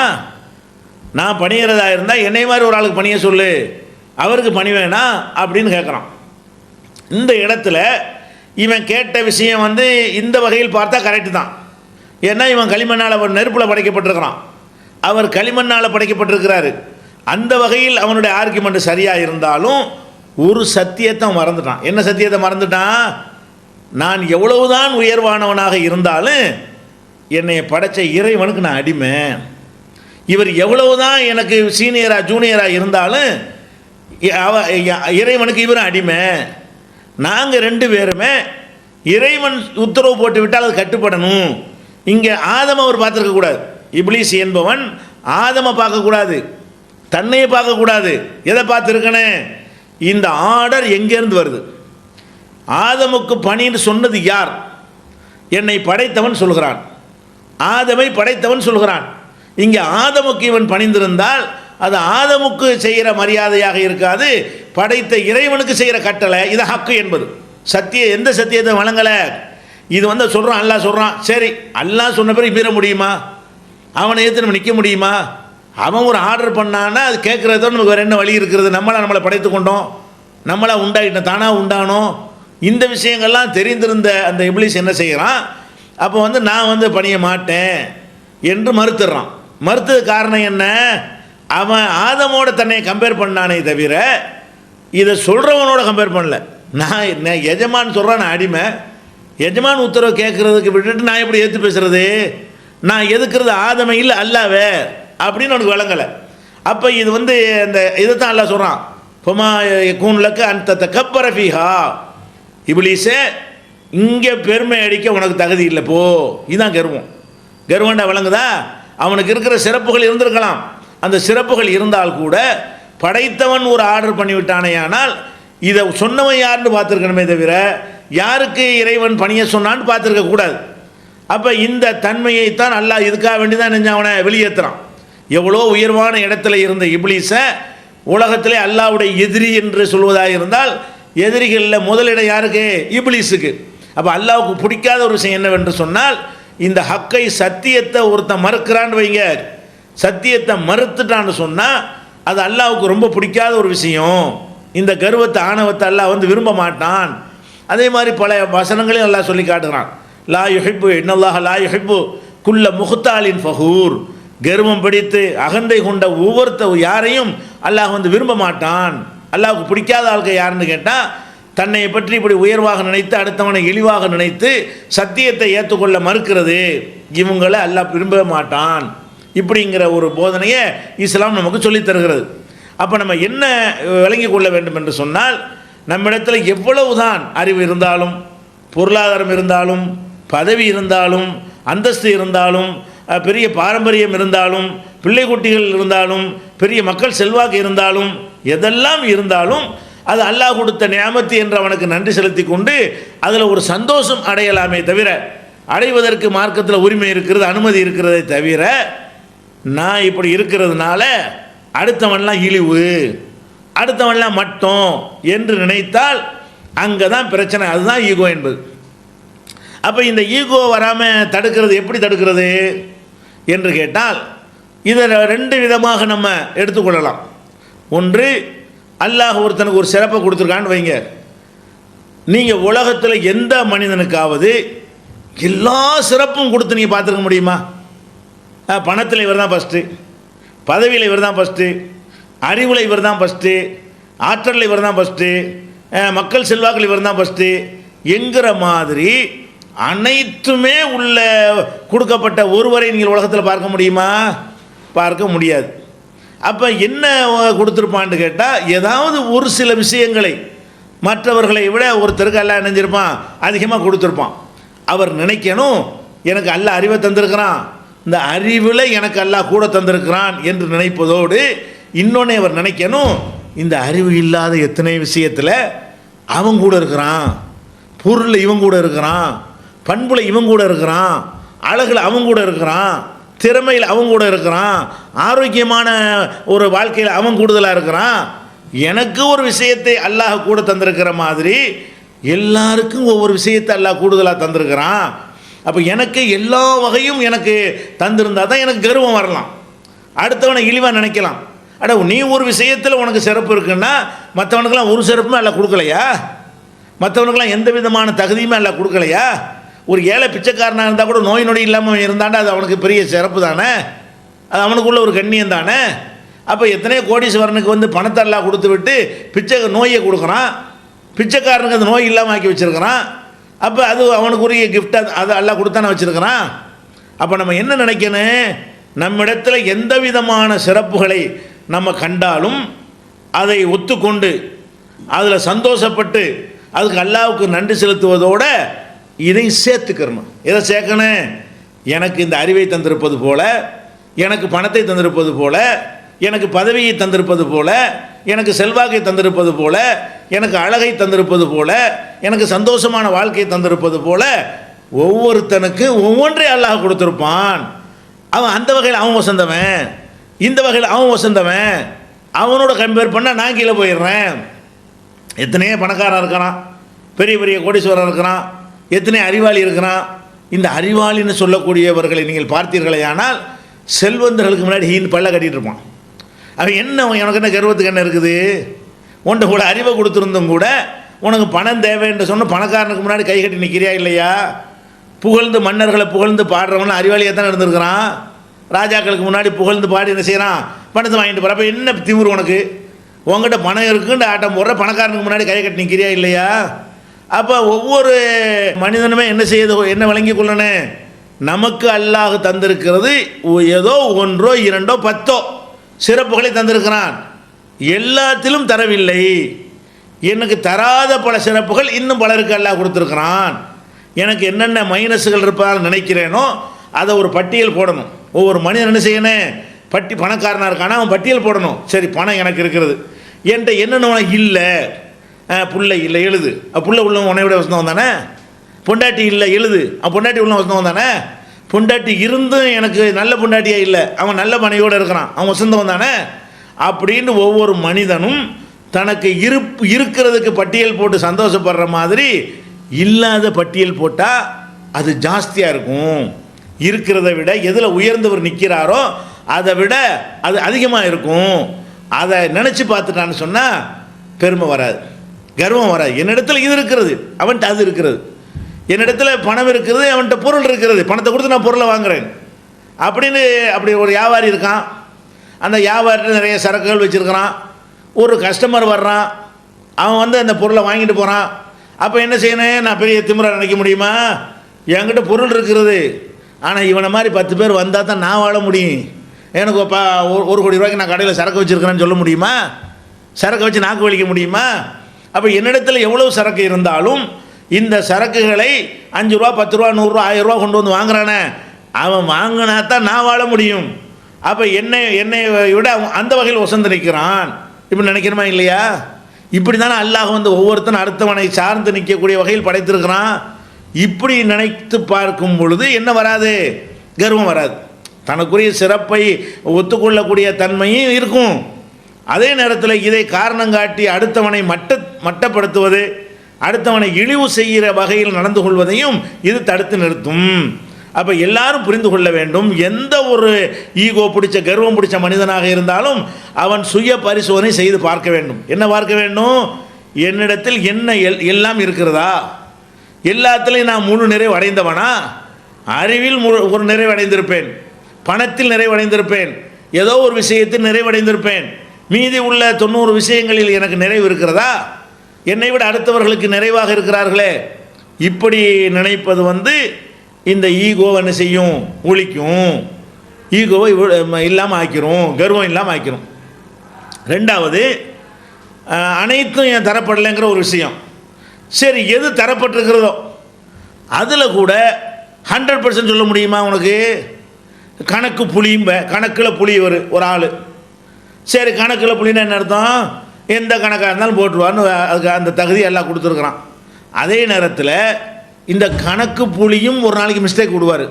நான் பணிகிறதா இருந்தால் என்னை மாதிரி ஒரு ஆளுக்கு பணிய சொல்லு, அவருக்கு பணிவேனா அப்படின்னு கேட்குறான். இந்த இடத்துல இவன் கேட்ட விஷயம் இந்த வகையில் பார்த்தா கரெக்டு தான். ஏன்னா இவன் களிமண்ணால் அவர் நெருப்பில் படைக்கப்பட்டிருக்கிறான், அவர் களிமண்ணால் படைக்கப்பட்டிருக்கிறாரு. அந்த வகையில் அவனுடைய ஆர்குமெண்ட் சரியாக இருந்தாலும் ஒரு சத்தியத்தை மறந்துட்டான். என்ன சத்தியத்தை மறந்துட்டான்? நான் எவ்வளவுதான் உயர்வானவனாக இருந்தாலும் என்னை படைத்த இறைவனுக்கு நான் அடிமை. இவர் எவ்வளவுதான் எனக்கு சீனியராக ஜூனியராக இருந்தாலும் இறைவனுக்கு இவரும் அடிமை. நாங்கள் ரெண்டு பேருமே இறைவன் உத்தரவு போட்டு விட்டால் அது கட்டுப்படணும். இங்கே ஆதம அவர் பார்த்துருக்கக்கூடாது. இப்லீஸ் என்பவன் ஆதமை பார்க்கக்கூடாது, தன்னையை பார்க்கக்கூடாது. எதை பார்த்துருக்கணும்? இந்த ஆர்டர் எங்கேருந்து வருது? ஆதமுக்கு பணின்னு சொன்னது யார்? என்னை படைத்தவன் சொல்கிறான், ஆதமை படைத்தவன் சொல்கிறான். இங்கே ஆதமுக்கு இவன் பணிந்திருந்தால் அது ஆதமுக்கு செய்கிற மரியாதையாக இருக்காது, படைத்த இறைவனுக்கு செய்கிற கட்டளை. இது ஹக்கு என்பது எந்த சத்தியத்தை வழங்கலை. இது சொல்கிறான், அல்லாஹ் சொல்கிறான். சரி, அல்லாஹ் சொன்ன பிறகு மீற முடியுமா? அவனை ஏற்று நம்ம நிற்க முடியுமா? அவன் ஒரு ஆர்டர் பண்ணான்னா அது கேட்குறதோ நமக்கு வேறு என்ன வழி இருக்கிறது? நம்மளை படைத்து கொண்டோம், நம்மளா உண்டாகிட்டோம், தானாக உண்டானோம். இந்த விஷயங்கள்லாம் தெரிந்திருந்த அந்த இப்லீஸ் என்ன செய்கிறான்? அப்போ நான் பணிய மாட்டேன் என்று மறுத்துடுறான். மறுத்தது காரணம் என்ன? அவன் ஆதமோட தன்னை கம்பேர் பண்ணானே தவிர இதை சொல்கிறவனோட கம்பேர் பண்ணல. நான் எஜமான் சொல்கிறேன், நான் அடிமை. எஜமான் உத்தரவு கேட்குறதுக்கு விட்டுட்டு நான் எப்படி ஏற்று பேசுறது? நான் எதுக்குறது ஆதமை இல்லை அல்லாவே அப்படின்னு அவனுக்கு விளங்கலை. அப்போ இது வந்து இந்த இதை தான் அல்லாஹ் சொல்கிறான், பொமா கூன்லக்கு அந்த தக்கப்பரஃபிஹா, இப்லீஸே இங்கே பெருமை அடிக்க உனக்கு தகுதி இல்லை போ. இதுதான் கர்வம். கர்வண்டா விளங்குதா? அவனுக்கு இருக்கிற சிறப்புகள் இருந்திருக்கலாம், அந்த சிறப்புகள் இருந்தால் கூட படைத்தவன் ஒரு ஆர்டர் பண்ணிவிட்டானே. ஆனால் இதை சொன்னவன் யாருன்னு பார்த்துருக்கணுமே தவிர யாருக்கு இறைவன் பணியை சொன்னான்னு பார்த்துருக்க கூடாது. அப்போ இந்த தன்மையைத்தான் அல்லாஹ் இதுக்காக வேண்டி தான் நெஞ்ச அவனை வெளியேற்றுறான். எவ்வளோ உயர்வான இடத்துல இருந்த இப்லீஸை உலகத்திலே அல்லாஹ்வுடைய எதிரி என்று சொல்வதாக இருந்தால் எதிரிகளில் முதலிடம் யாருக்கு? இப்லீஸுக்கு. அப்போ அல்லாஹ்வுக்கு பிடிக்காத ஒரு விஷயம் என்னவென்று சொன்னால், இந்த ஹக்கை சத்தியத்தை ஒருத்தன் மறுக்கிறான்னு வைங்க, சத்தியத்தை மறுத்துட்டான்னு சொன்னால் அது அல்லாஹ்வுக்கு ரொம்ப பிடிக்காத ஒரு விஷயம். இந்த கர்வத்தை ஆணவத்தை அல்லாஹ் வந்து விரும்ப மாட்டான். அதே மாதிரி பல வசனங்களையும் அல்லாஹ் சொல்லி காட்டுகிறான். லா யுஹிப்பு இன்னல்லாஹ லா யுஹிப்பு குல்ல முஹ்தாலின் ஃபஹூர். கர்வம் பிடித்து அகந்தை கொண்ட யாரையும் அல்லாஹ் வந்து விரும்ப மாட்டான். அல்லாஹ்வுக்கு பிடிக்காத ஆள்கள் யாருன்னு கேட்டால், தன்னை பற்றி இப்படி உயர்வாக நினைத்து அடுத்தவனை இழிவாக நினைத்து சத்தியத்தை ஏற்றுக்கொள்ள மறுக்கிறது, இவங்களை அல்லாஹ் விரும்ப மாட்டான். இப்படிங்கிற ஒரு போதனையை இஸ்லாம் நமக்கு சொல்லித் தருகிறது. அப்போ நம்ம என்ன விளங்கி கொள்ள வேண்டும் என்று சொன்னால், நம்மிடத்தில் எவ்வளவுதான் அறிவு இருந்தாலும், பொருளாதாரம் இருந்தாலும், பதவி இருந்தாலும், அந்தஸ்து இருந்தாலும், பெரிய பாரம்பரியம் இருந்தாலும், பிள்ளை குட்டிகள் இருந்தாலும், பெரிய மக்கள் செல்வாக்கு இருந்தாலும், எதெல்லாம் இருந்தாலும் அது அல்லாஹ் கொடுத்த நியாமத்து என்று அவனுக்கு நன்றி செலுத்தி கொண்டு அதில் ஒரு சந்தோஷம் அடையலாமே தவிர, அடைவதற்கு மார்க்கத்தில் உரிமை இருக்கிறது, அனுமதி இருக்கிறதே தவிர, நான் இப்படி இருக்கிறதுனால அடுத்தவன்லாம் இழிவு, அடுத்தவன்லாம் மட்டும் என்று நினைத்தால் அங்கே தான் பிரச்சனை. அதுதான் ஈகோ என்பது. அப்போ இந்த ஈகோ வராமல் தடுக்கிறது எப்படி தடுக்கிறது என்று கேட்டால், இதை ரெண்டு விதமாக நம்ம எடுத்துக்கொள்ளலாம். ஒன்று, அல்லாஹ் ஒருத்தனுக்கு ஒரு சிறப்பை கொடுத்துருக்கான்னு வைங்க. நீங்கள் உலகத்தில் எந்த மனிதனுக்காவது எல்லா சிறப்பும் கொடுத்து நீங்கள் பார்த்துருக்க முடியுமா? பணத்தில் இவர் தான் ஃபஸ்ட்டு, பதவியில் இவர் தான் ஃபஸ்ட்டு, அறிவில் இவர் தான் ஃபஸ்ட்டு, ஆற்றலில் இவர் தான் ஃபஸ்ட்டு, மக்கள் செல்வாக்கில் இவர் தான் ஃபஸ்ட்டு என்கிற மாதிரி அனைத்துமே உள்ள கொடுக்கப்பட்ட ஒருவரை நீங்கள் உலகத்தில் பார்க்க முடியுமா? பார்க்க முடியாது. அப்போ என்ன கொடுத்துருப்பான்னு கேட்டால், ஏதாவது ஒரு சில விஷயங்களை மற்றவர்களை விட ஒருத்தருக்கு அல்லாஹ் நினைஞ்சிருப்பான், அதிகமாக கொடுத்துருப்பான். அவர் நினைக்கணும், எனக்கு அல்லாஹ் அறிவை தந்திருக்கிறான், இந்த அறிவில் எனக்கு அல்லாஹ் கூட தந்திருக்கிறான் என்று நினைப்பதோடு, இன்னொன்னே அவர் நினைக்கணும், இந்த அறிவு இல்லாத எத்தனை விஷயத்தில் அவன் கூட இருக்கிறான், பொருளில் இவன் கூட இருக்கிறான், பண்புல இவன் கூட இருக்கிறான், அழகில் அவன் கூட இருக்கிறான், திறமையில் அவன் கூட இருக்கிறான், ஆரோக்கியமான ஒரு வாழ்க்கையில் அவன் கூடுதலாக இருக்கிறான். எனக்கு ஒரு விஷயத்தை அல்லாஹ் கூட தந்திருக்கிற மாதிரி எல்லாருக்கும் ஒவ்வொரு விஷயத்தை அல்லாஹ் கூடுதலாக தந்திருக்கிறான். அப்போ எனக்கு எல்லா வகையும் எனக்கு தந்திருந்தால் தான் எனக்கு கர்வம் வரலாம், அடுத்தவனை இழிவாக நினைக்கலாம். அட, நீ ஒரு விஷயத்தில் உனக்கு சிறப்பு இருக்குன்னா மற்றவனுக்கெல்லாம் ஒரு சிறப்புமே எல்லாம் கொடுக்கலையா? மற்றவனுக்கெல்லாம் எந்த விதமான தகுதியுமே எல்லாம் கொடுக்கலையா? ஒரு ஏழை பிச்சைக்காரனாக இருந்தால் கூட நோய் நொடி இல்லாமல் இருந்தாண்டா அது அவனுக்கு பெரிய சிறப்பு தானே, அது அவனுக்குள்ள ஒரு கண்ணியம் தானே. அப்போ எத்தனையோ கோடீஸ்வரனுக்கு வந்து பணத்தை எல்லாம் கொடுத்து விட்டு நோயை கொடுக்குறான், பிச்சைக்காரனுக்கு அந்த நோய் இல்லாமல் ஆக்கி வச்சுருக்கிறான். அப்போ அது அவனுக்குரிய கிஃப்டாக அதை எல்லாம் கொடுத்தானே வச்சுருக்கிறான். அப்போ நம்ம என்ன நினைக்கணும், நம்மிடத்தில் எந்த விதமான சிறப்புகளை நம்ம கண்டாலும் அதை ஒத்துக்கொண்டு அதில் சந்தோஷப்பட்டு அதுக்கு அல்லாஹ்வுக்கு நன்றி செலுத்துவதோடு இதையும் சேர்த்துக்கிறணும். எதை சேர்க்கணும்? எனக்கு இந்த அறிவை தந்திருப்பது போல, எனக்கு பணத்தை தந்திருப்பது போல, எனக்கு பதவியை தந்திருப்பது போல, எனக்கு செல்வாக்கை தந்திருப்பது போல, எனக்கு அழகை தந்திருப்பது போல, எனக்கு சந்தோஷமான வாழ்க்கையை தந்திருப்பது போல ஒவ்வொருத்தனுக்கு ஒவ்வொன்றை அல்லாஹ் கொடுத்துருப்பான். அவன் அந்த வகையில் அவன் வசந்தவன், இந்த வகையில் அவன் வசந்தவன். அவனோட கம்பேர் பண்ணால் நான் கீழே போயிடுறேன். எத்தனையோ பணக்காரன் இருக்கிறான், பெரிய பெரிய கோடீஸ்வரன் இருக்கிறான், எத்தனை அறிவாளி இருக்கிறான். இந்த அறிவாளின்னு சொல்லக்கூடியவர்களை நீங்கள் பார்த்தீர்களே ஆனால் செல்வந்தர்களுக்கு முன்னாடி ஹீன் பல்ல கட்டிகிட்டு இருப்பான். அவன் என்ன, உனக்கு என்ன கர்வத்துக்கு என்ன இருக்குது? உன்ட்ட கூட அறிவை கொடுத்துருந்தும் கூட உனக்கு பணம் தேவைன்னு சொன்ன பணக்காரனுக்கு முன்னாடி கை கட்டி நிற்கிறியா இல்லையா? புகழ்ந்து மன்னர்களை புகழ்ந்து பாடுறவன அறிவாளியாக தான் இருந்திருக்கிறான். ராஜாக்களுக்கு முன்னாடி புகழ்ந்து பாடி என்ன செய்கிறான்? பணத்தை வாங்கிட்டு போகிற. அப்போ என்ன திமிரு உனக்கு? உங்ககிட்ட பணம் இருக்குன்னு ஆட்டம் போடுற, பணக்காரனுக்கு முன்னாடி கை கட்டி நிற்கிறியா இல்லையா? அப்போ ஒவ்வொரு மனிதனுமே என்ன செய்யுது, என்ன விளங்கி கொள்ளணும், நமக்கு அல்லாஹ் தந்திருக்கிறது ஏதோ ஒன்றோ இரண்டோ பத்தோ சிறப்புகளை தந்திருக்கிறான், எல்லாத்திலும் தரவில்லை. எனக்கு தராத பல சிறப்புகள் இன்னும் பலருக்கு அல்லாஹ் கொடுத்துருக்கிறான். எனக்கு என்னென்ன மைனஸுகள் இருப்பதாக நினைக்கிறேனோ அதை ஒரு பட்டியல் போடணும். ஒவ்வொரு மனிதன் என்ன செய்யணும், பணக்காரனாக இருக்கானா அவன் பட்டியல் போடணும். சரி, பணம் எனக்கு இருக்கிறது, என்கிட்ட என்னென்ன இல்லை, புள்ளை இல்லை எழுது, புள்ள உள்ள உன்னை விட வசந்தவன் தானே. பொண்டாட்டி இல்லை எழுது, பொண்டாட்டி உள்ள வசந்தவன் தானே. பொண்டாட்டி இருந்தும் எனக்கு நல்ல பொண்டாட்டியாக இல்லை, அவன் நல்ல மனைவியோடு இருக்கிறான், அவன் வசந்தவன் தானே. அப்படின்னு ஒவ்வொரு மனிதனும் தனக்கு இருக்கிறதுக்கு பட்டியல் போட்டு சந்தோஷப்படுற மாதிரி இல்லாத பட்டியல் போட்டால் அது ஜாஸ்தியாக இருக்கும். இருக்கிறத விட எதில் உயர்ந்தவர் நிற்கிறாரோ அதை விட அது அதிகமாக இருக்கும். அதை நினச்சி பார்த்துட்டான்னு சொன்னால் பெருமை வராது, கர்வம் வராது. என்னிடத்தில் இது இருக்கிறது, அவன்கிட்ட அது இருக்கிறது. என்னிடத்தில் பணம் இருக்கிறது, அவன்கிட்ட பொருள் இருக்கிறது, பணத்தை கொடுத்து நான் பொருளை வாங்குறேன் அப்படின்னு. அப்படி ஒரு வியாபாரி இருக்கான், அந்த வியாபாரிட்ட நிறைய சரக்குகள் வச்சுருக்கிறான். ஒரு கஸ்டமர் வர்றான், அவன் வந்து அந்த பொருளை வாங்கிட்டு போகிறான். அப்போ என்ன செய்யணும், நான் பெரிய திமிரா நினைக்க முடியுமா? என்கிட்ட பொருள் இருக்கிறது, ஆனால் இவனை மாதிரி 10 பேர் வந்தால் தான் நான் வாழ முடியும். எனக்கு 1 கோடி ரூபாய்க்கு நான் கடையில் சரக்கு வச்சுருக்கிறேன்னு சொல்ல முடியுமா? சரக்கு வச்சு நாக்கு வலிக்க முடியுமா? அப்போ என்னிடத்தில் எவ்வளவு சரக்கு இருந்தாலும் இந்த சரக்குகளை 5 ரூபா 10 ரூபா 100 ரூபா 1000 ரூபா கொண்டு வந்து வாங்குறானே, அவன் வாங்கினா தான் நான் வாழ முடியும். அப்போ என்னை விட அந்த வகையில் வசந்து நிற்கிறான். இப்படி நினைக்கிறமா இல்லையா? இப்படி தானே அல்லாஹ் வந்து ஒவ்வொருத்தனும் அடுத்தவனை சார்ந்து நிற்கக்கூடிய வகையில் படைத்திருக்கிறான். இப்படி நினைத்து பார்க்கும் பொழுது என்ன வராது, கர்வம் வராது. தனக்குரிய சிறப்பை ஒத்துக்கொள்ளக்கூடிய தன்மையும் இருக்கும். அதே நேரத்தில் இதை காரணம் காட்டி அடுத்தவனை மட்டப்படுத்துவது, அடுத்தவனை இழிவு செய்கிற வகையில் நடந்து கொள்வதையும் இது தடுத்து நிறுத்தும். அப்போ எல்லாரும் புரிந்து கொள்ள வேண்டும், எந்த ஒரு ஈகோ பிடிச்ச கர்வம் பிடிச்ச மனிதனாக இருந்தாலும் அவன் சுய பரிசோதனை செய்து பார்க்க வேண்டும். என்ன பார்க்க வேண்டும், என்னிடத்தில் என்ன எல்லாம் இருக்கிறதா, எல்லாத்திலையும் நான் முழு நிறைவு அடைந்தவனா? அறிவில் ஒரு நிறைவடைந்திருப்பேன், பணத்தில் நிறைவடைந்திருப்பேன், ஏதோ ஒரு விஷயத்தில் நிறைவடைந்திருப்பேன், மீதி உள்ள 90 விஷயங்களில் எனக்கு நிறைவு இருக்கிறதா? என்னை விட அடுத்தவர்களுக்கு நிறைவாக இருக்கிறார்களே. இப்படி நினைப்பது வந்து இந்த ஈகோவை என்ன செய்யும், ஒழிக்கும். ஈகோவை இல்லாமல் ஆக்கிரும், கர்வம் இல்லாமல் ஆக்கிரும். ரெண்டாவது, அனைத்தும் என் தரப்படலைங்கிற ஒரு விஷயம். சரி, எது தரப்பட்டிருக்கிறதோ அதில் கூட 100% சொல்ல முடியுமா உனக்கு? கணக்கு புளியும்ப, கணக்கில் புளி ஒரு ஆள். சரி, கணக்கில் புளின்னா என்ன அர்த்தம், எந்த கணக்காக இருந்தாலும் போட்டுருவான்னு அதுக்கு அந்த தகுதி எல்லாம் கொடுத்துருக்குறான். அதே நேரத்தில் இந்த கணக்கு புளியும் ஒரு நாளைக்கு மிஸ்டேக் விடுவார்.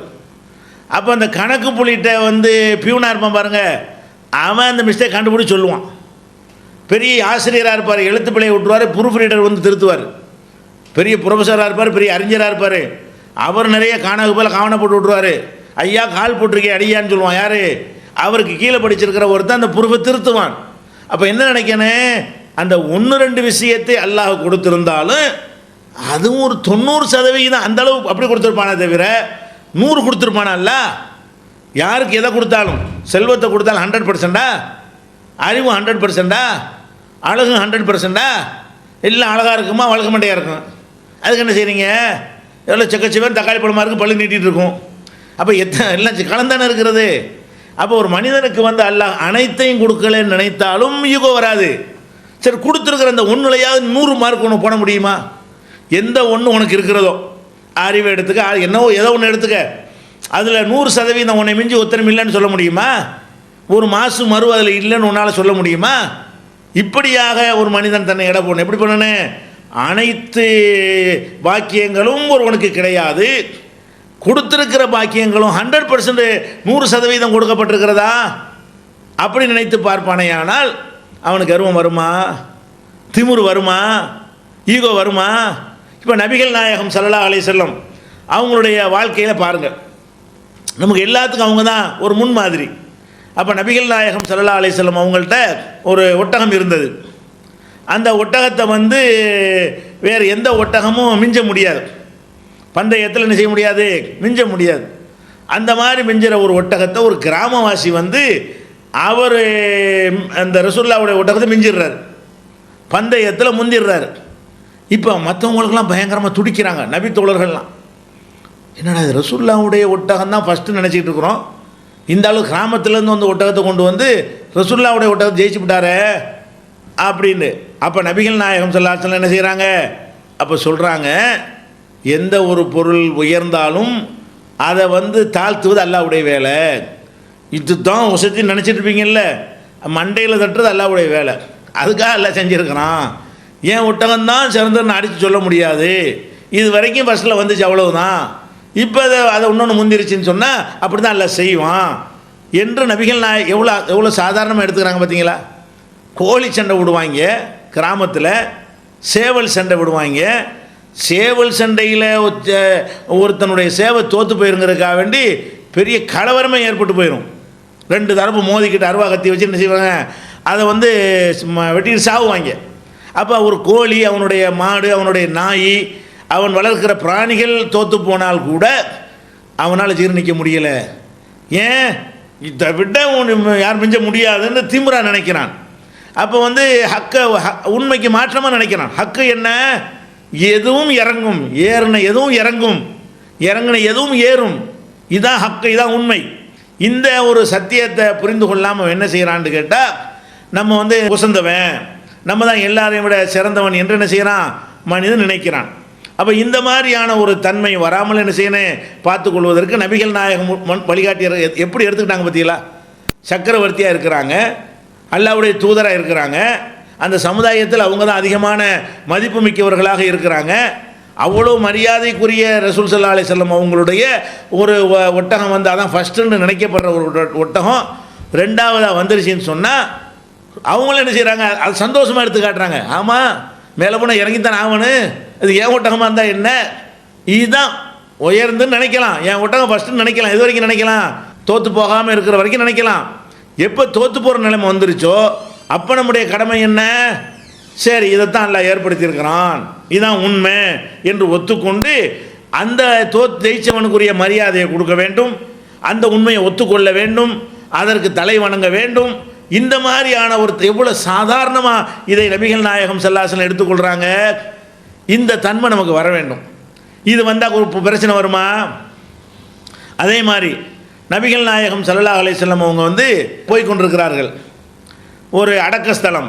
அப்போ அந்த கணக்கு புளிகிட்ட வந்து பியூனாக இருப்பான் பாருங்கள், அவன் அந்த மிஸ்டேக் கண்டுபிடிச்சி சொல்லுவான். பெரிய ஆசிரியராக இருப்பார், எழுத்து பிழையை விட்டுருவார், ப்ரூஃப் ரீடர் வந்து திருத்துவார். பெரிய ப்ரொஃபஸராக இருப்பார், பெரிய அறிஞராக இருப்பார், அவர் நிறைய காணகு போல் காவனை போட்டு விட்ருவார். ஐயா கால் போட்டிருக்கே அடியான்னு சொல்லுவான். யார்? அவருக்கு கீழே படிச்சிருக்கிற ஒருத்தன் அந்த ப்ரூஃபை திருத்துவான். அப்போ என்ன நினைக்கணும், அந்த 1-2 விஷயத்தை அல்லாஹ் கொடுத்துருந்தாலும் அதுவும் ஒரு 90% அந்த அளவு அப்படி கொடுத்துருப்பானே தவிர 100 கொடுத்துருப்பானல்ல. யாருக்கு எதை கொடுத்தாலும், செல்வத்தை கொடுத்தாலும் 100%, அறிவு 100%, அழகு 100%, எல்லாம் அழகாக இருக்குமா வழக்க மாட்டையாக இருக்கும். அதுக்கு என்ன செய்கிறீங்க, எவ்வளோ செக்கச்சிவன் தக்காளி பழமாக இருக்குது, பள்ளி நீட்டிகிட்டு இருக்கும். அப்போ எல்லாம் கலந்தானே இருக்கிறது. அப்போ ஒரு மனிதனுக்கு வந்து அல்லாஹ் அனைத்தையும் கொடுக்கலன்னு நினைத்தாலும் ஈகோ வராது. சரி, கொடுத்துருக்குற அந்த ஒன்றுலையாவது 100 மார்க் ஒன்று போட முடியுமா? எந்த ஒன்று உனக்கு இருக்கிறதோ, அறிவை எடுத்துக்க, என்னவோ ஏதோ ஒன்று எடுத்துக்க, அதில் 100% உன்னை மிஞ்சி ஒத்தனம் இல்லைன்னு சொல்ல முடியுமா? ஒரு மாசு மறு அதில் இல்லைன்னு உன்னால் சொல்ல முடியுமா? இப்படியாக ஒரு மனிதன் தன்னை எடை போடணும். எப்படி பண்ணணும், அனைத்து பாக்கியங்களும் ஒருவனுக்கு கிடையாது, கொடுத்திருக்கிற பாக்கியங்களும் 100% 100% கொடுக்கப்பட்டிருக்கிறதா அப்படி நினைத்து பார்ப்பானேயானால் அவனுக்கு கர்வம் வருமா, திமிரு வருமா, ஈகோ வருமா? இப்போ நபிகள் நாயகம் ஸல்லல்லாஹு அலைஹி வஸல்லம் அவங்களுடைய வாழ்க்கையில் பாருங்கள், நமக்கு எல்லாத்துக்கும் அவங்க தான் ஒரு முன்மாதிரி. அப்போ நபிகள் நாயகம் ஸல்லல்லாஹு அலைஹி வஸல்லம் அவங்கள்ட்ட ஒரு ஒட்டகம் இருந்தது. அந்த ஒட்டகத்தை வந்து வேறு எந்த ஒட்டகமும் மிஞ்ச முடியாது, பந்தயத்தில் என்ன செய்ய முடியாது, மிஞ்ச முடியாது. அந்த மாதிரி மிஞ்சிற ஒரு ஒட்டகத்தை ஒரு கிராமவாசி வந்து அவர் அந்த ரசூலுல்லாஹ்வுடைய ஒட்டகத்தை மிஞ்சிடுறார். பந்தயத்தில் முந்திடுறாரு. இப்போ மற்றவங்களுக்கெல்லாம் பயங்கரமாக துடிக்கிறாங்க நபி தோழர்கள்லாம். என்னடா இது ரசூலுல்லாவுடைய ஒட்டகம் தான் ஃபஸ்ட்டு நினச்சிக்கிட்டு இருக்கிறோம், இந்த அளவு கிராமத்துலேருந்து வந்து ஒட்டகத்தை கொண்டு வந்து ரசூலுல்லாவுடைய ஒட்டகத்தை ஜெயிச்சு விட்டாரே அப்படின்னு. அப்போ நபிகள் நாயகம் ஸல்லல்லாஹு அலைஹி வஸல்லம் என்ன செய்கிறாங்க, அப்போ சொல்கிறாங்க, எந்த ஒரு பொருள் உயர்ந்தாலும் அதை வந்து தாழ்த்துவது அல்லாஹ்வுடைய வேலை. இதுதான் வசதி நினச்சிட்டு இருப்பீங்கல்ல, மண்டையில் தட்டுறது அல்லாஹ்வுடைய வேலை. அதுக்காக எல்லாம் செஞ்சுருக்கிறான். ஏன் ஒட்டகம்தான் சிறந்தன்னு அடித்து சொல்ல முடியாது, இது வரைக்கும் ஃபஸ்ட்டில் வந்துச்சு அவ்வளவுதான், இப்போ அதை இன்னொன்று முந்திருச்சுன்னு சொன்னால் அப்படி தான் எல்லாம் செய்வான் என்று நபிகள் எவ்வளோ சாதாரணமாக எடுத்துக்கிறாங்க பார்த்தீங்களா. கோழி சண்டை விடுவாங்க கிராமத்தில், சேவல் சண்டை விடுவாங்க. சேவல் சண்டையில் ஒருத்தனுடைய சேவை தோற்று போயிருங்கிறதுக்காக வேண்டி பெரிய கலவரமே ஏற்பட்டு போயிடும். ரெண்டு தரப்பு மோதிக்கிட்டு அருவா கத்தி வச்சு என்ன செய்வாங்க, அதை வந்து வெட்டிட்டு சாவுவாங்க. அப்போ ஒரு கோழி, அவனுடைய மாடு, அவனுடைய நாய், அவன் வளர்க்கிற பிராணிகள் தோற்று போனால் கூட அவனால் ஜீர்ணிக்க முடியலை. ஏன், இதை விட யார் மிஞ்ச முடியாதுன்னு திமிரா நினைக்கிறான். அப்போ வந்து உண்மைக்கு மாற்றமாக நினைக்கிறான். ஹக்கு என்ன, எதுவும் இறங்கும், ஏறின எதுவும் இறங்கும், இறங்கின எதுவும் ஏறும், இதுதான் ஹக்கு, இதுதான் உண்மை. இந்த ஒரு சத்தியத்தை புரிந்து கொள்ளாமல் என்ன செய்கிறான்னு கேட்டால், நம்ம வந்து உசந்தவன், நம்ம தான் எல்லாரையும் விட சிறந்தவன் என்று என்ன செய்கிறான் மனிதன் நினைக்கிறான். அப்போ இந்த மாதிரியான ஒரு தன்மை வராமல் என்ன செய்யணும் பார்த்து கொள்வதற்கு நபிகள் நாயகம் வழிகாட்டியர் எப்படி எடுத்துக்கிட்டாங்க பார்த்தீங்களா. சக்கரவர்த்தியாக இருக்கிறாங்க, அல்லாஹ்வுடைய தூதராக இருக்கிறாங்க, அந்த சமுதாயத்தில் அவங்க தான் அதிகமான மதிப்பு மிக்கவர்களாக இருக்கிறாங்க. அவ்வளோ மரியாதைக்குரிய ரசூல் ஸல்லல்லாஹு அலைஹி வஸல்லம் அவங்களுடைய ஒரு ஒட்டகம் வந்து அதான் ஃபஸ்ட்டுன்னு நினைக்கப்படுற ஒரு ஒட்டகம் ரெண்டாவதாக வந்துருச்சுன்னு சொன்னால் அவங்களும் என்ன செய்கிறாங்க, அது சந்தோஷமாக எடுத்து காட்டுறாங்க. ஆமாம், மேலே போனால் இறங்கித்தான் ஆகணும், இது ஏன் ஒட்டகமாக இருந்தால் என்ன, இதுதான் உயர்ந்துன்னு நினைக்கலாம், என் ஒட்டகம் ஃபஸ்ட்டுன்னு நினைக்கலாம், இது வரைக்கும் நினைக்கலாம், தோற்று போகாமல் இருக்கிற வரைக்கும் நினைக்கலாம். எப்போ தோற்று போகிற நிலைமை வந்துருச்சோ அப்போ நம்முடைய கடமை என்ன, சரி இதைத்தான் எல்லாம் ஏற்படுத்தியிருக்கிறான், இதுதான் உண்மை என்று ஒத்துக்கொண்டு அந்த ஜெயிச்சவனுக்குரிய மரியாதையை கொடுக்க வேண்டும், அந்த உண்மையை ஒத்துக்கொள்ள வேண்டும், அதற்கு தலை வணங்க வேண்டும். இந்த மாதிரியான ஒரு எவ்வளோ சாதாரணமாக இதை நபிகள் நாயகம் ஸல்லல்லாஹு அலைஹி வஸல்லம் எடுத்துக்கொள்கிறாங்க. இந்த தன்மை நமக்கு வர வேண்டும். இது வந்தால் ஒரு பிரச்சனை வருமா? அதே மாதிரி நபிகள் நாயகம் ஸல்லல்லாஹு அலைஹி வஸல்லம் அவங்க வந்து போய் கொண்டிருக்கிறார்கள் ஒரு அடக்கஸ்தலம்.